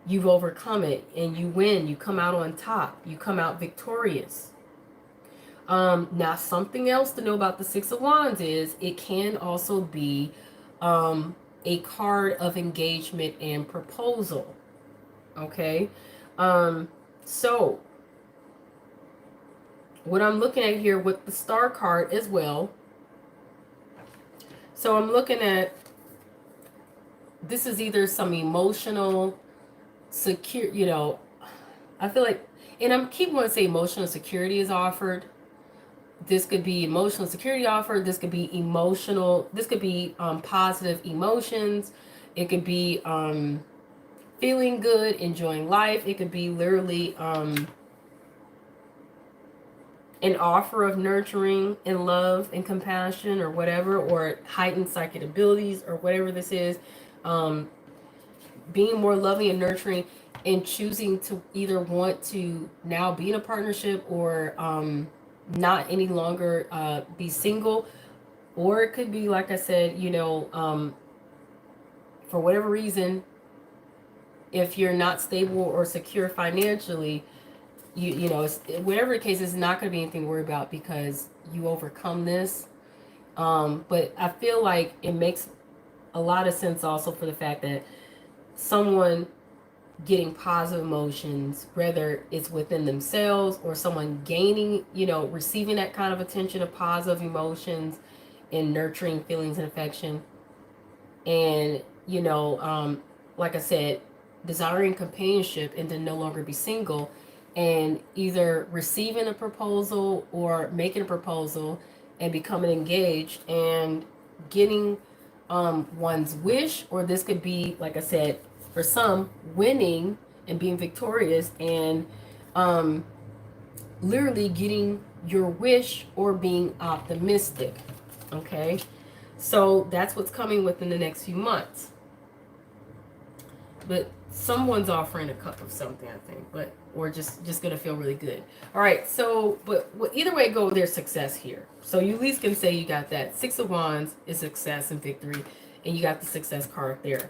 you've overcome it and you win. You come out on top. You come out victorious. Now, something else to know about the Six of Wands is it can also be a card of engagement and proposal. Okay? So, what I'm looking at here with the Star card as well. So, I'm looking at, this is either some emotional, secure, you know, I feel like, and I'm keep wanting to say emotional security is offered. This could be emotional security offered. This could be emotional. This could be positive emotions. It could be feeling good, enjoying life. It could be literally an offer of nurturing and love and compassion or whatever, or heightened psychic abilities or whatever this is. Being more loving and nurturing and choosing to either want to now be in a partnership or not any longer be single. Or it could be, like I said, you know, for whatever reason, if you're not stable or secure financially, you know, whatever the case is, not going to be anything to worry about because you overcome this. But I feel like it makes a lot of sense also for the fact that someone getting positive emotions, whether it's within themselves or someone gaining, you know, receiving that kind of attention of positive emotions and nurturing feelings and affection. And, you know, like I said, desiring companionship and to no longer be single, and either receiving a proposal or making a proposal and becoming engaged and getting one's wish. Or this could be, like I said, for some, winning and being victorious and literally getting your wish or being optimistic. Okay, so that's what's coming within the next few months. But someone's offering a cup of something, I think, but or just gonna feel really good. All right, so but either way go, there's success here. So you at least can say you got that. Six of Wands is success and victory, and you got the success card there.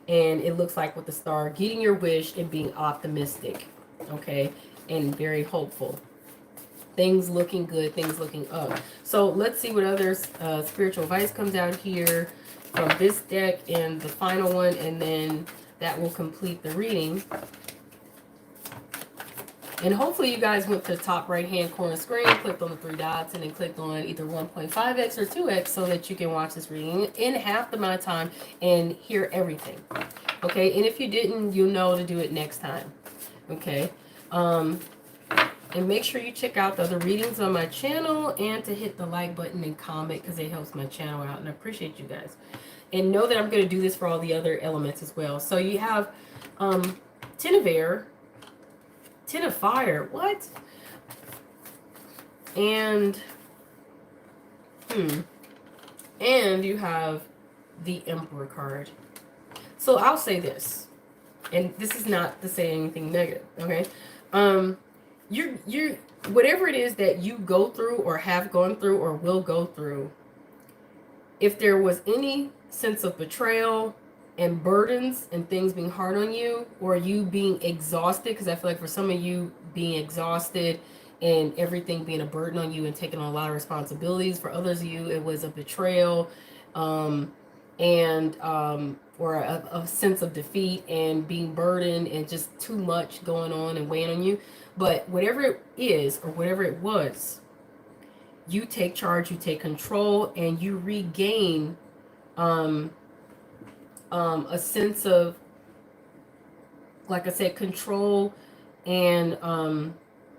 And it looks like with the Star, getting your wish and being optimistic, okay, and very hopeful. Things looking good, things looking up. So let's see what other spiritual advice comes out here from this deck and the final one, and then that will complete the reading. And hopefully you guys went to the top right hand corner screen, clicked on the three dots, and then clicked on either 1.5x or 2x so that you can watch this reading in half the amount of time and hear everything. Okay, and if you didn't, you'll know to do it next time. Okay, and make sure you check out the other readings on my channel and to hit the like button and comment because it helps my channel out, and I appreciate you guys. And know that I'm going to do this for all the other elements as well. So you have 10 of air, 10 of fire, what? And and you have the Emperor card. So I'll say this, and this is not to say anything negative, okay? You're whatever it is that you go through or have gone through or will go through, if there was any sense of betrayal and burdens and things being hard on you, or you being exhausted, because I feel like for some of you being exhausted and everything being a burden on you and taking on a lot of responsibilities, for others of you it was a betrayal or a sense of defeat and being burdened and just too much going on and weighing on you. But whatever it is or whatever it was, you take charge, you take control, and you regain a sense of, like I said, control and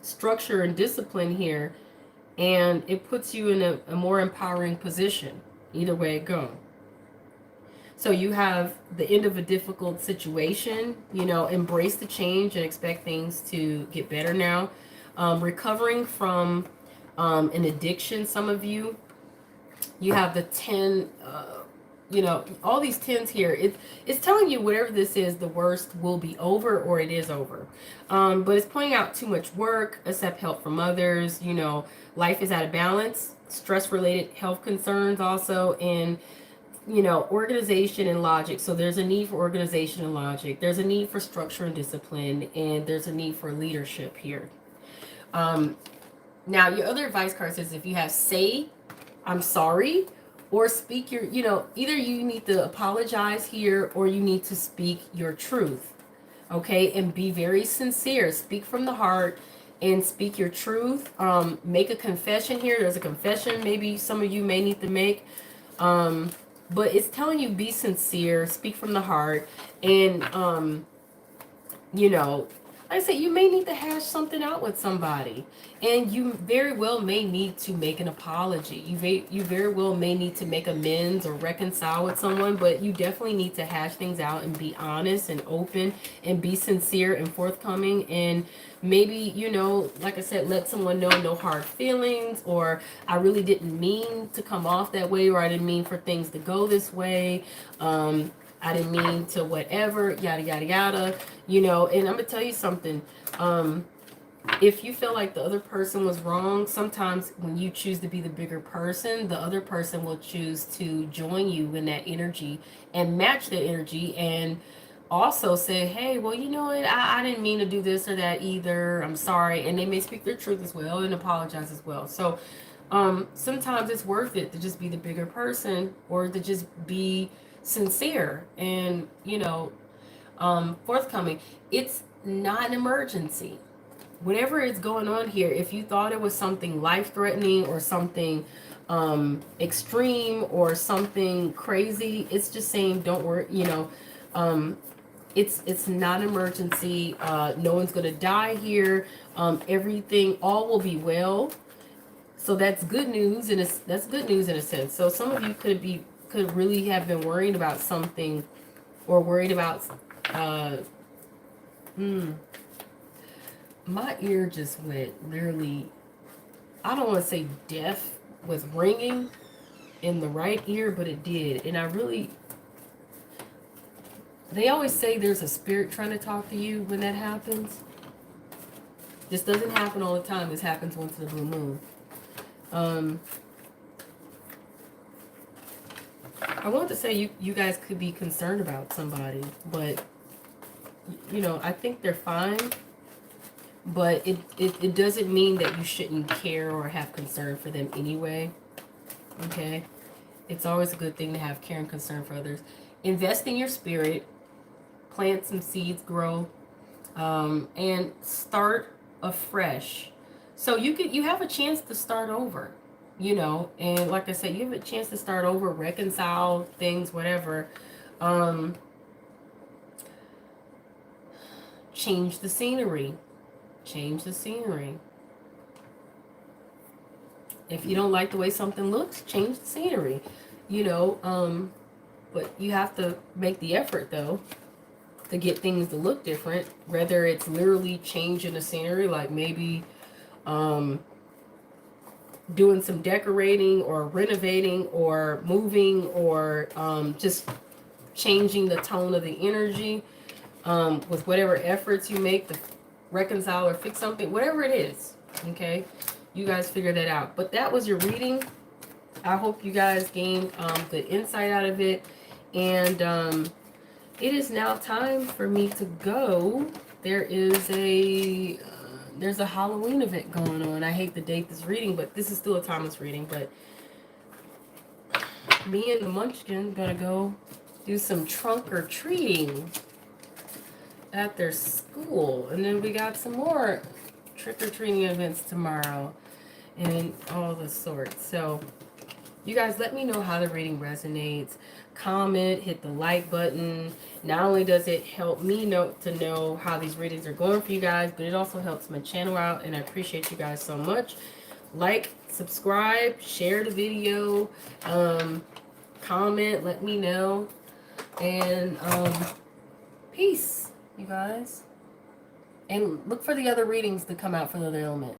structure and discipline here, and it puts you in a more empowering position. either way it goes. So you have the end of a difficult situation, you know, embrace the change and expect things to get better now. Recovering from an addiction, some of you. You have the 10, you know, all these 10s here. It's telling you whatever this is, the worst will be over, or it is over. But it's pointing out too much work, accept help from others, you know, life is out of balance, stress-related health concerns also, and you know, organization and logic. So there's a need for organization and logic. There's a need for structure and discipline, and there's a need for leadership here. Now, your other advice card says if you have say, I'm sorry, or speak your, you know, either you need to apologize here or you need to speak your truth. Okay, and be very sincere. Speak from the heart and speak your truth. Make a confession here. There's a confession maybe some of you may need to make. But it's telling you be sincere, speak from the heart, and you know, like I said, you may need to hash something out with somebody, and you very well may need to make an apology. You very well may need to make amends or reconcile with someone, but you definitely need to hash things out and be honest and open and be sincere and forthcoming. And maybe, you know, like I said, let someone know no hard feelings, or I really didn't mean to come off that way, or I didn't mean for things to go this way. I didn't mean to whatever, yada, yada, yada, you know. And I'm going to tell you something. If you feel like the other person was wrong, sometimes when you choose to be the bigger person, the other person will choose to join you in that energy and match that energy, and also say, hey, well, you know what, I didn't mean to do this or that either. I'm sorry. And they may speak their truth as well and apologize as well. So sometimes it's worth it to just be the bigger person, or to just be sincere and, you know, forthcoming. It's not an emergency. Whatever is going on here, if you thought it was something life-threatening or something extreme or something crazy, it's just saying don't worry, you know. It's not an emergency. No one's going to die here. Everything, all will be well. So that's good news, and that's good news in a sense. So some of you could really have been worried about something, or worried about my ear just went literally, I don't want to say deaf with ringing in the right ear, but it did. And I really, they always say there's a spirit trying to talk to you when that happens. This doesn't happen all the time. This happens once in a blue moon. I want to say you guys could be concerned about somebody, but, you know, I think they're fine. But it doesn't mean that you shouldn't care or have concern for them anyway. Okay? It's always a good thing to have care and concern for others. Invest in your spirit. Plant some seeds, grow. And start afresh. So you have a chance to start over. You know, and like I said, you have a chance to start over, reconcile things, whatever. Change the scenery. Change the scenery. If you don't like the way something looks, change the scenery. You know, but you have to make the effort, though, to get things to look different. Whether it's literally changing the scenery, like maybe doing some decorating or renovating or moving, or just changing the tone of the energy with whatever efforts you make to reconcile or fix something, whatever it is. Okay, you guys figure that out. But that was your reading. I hope you guys gained good insight out of it. And it is now time for me to go. There is there's a Halloween event going on. I hate to date this reading, but this is still a timeless reading. But me and the Munchkin gonna go do some trunk or treating at their school, and then we got some more trick-or-treating events tomorrow and all the sorts. So you guys let me know how the reading resonates. Comment, hit the like button. Not only does it help me to know how these readings are going for you guys, but it also helps my channel out, and I appreciate you guys so much. Like, subscribe, share the video. comment, let me know. And peace, you guys. And look for the other readings that come out for the other element.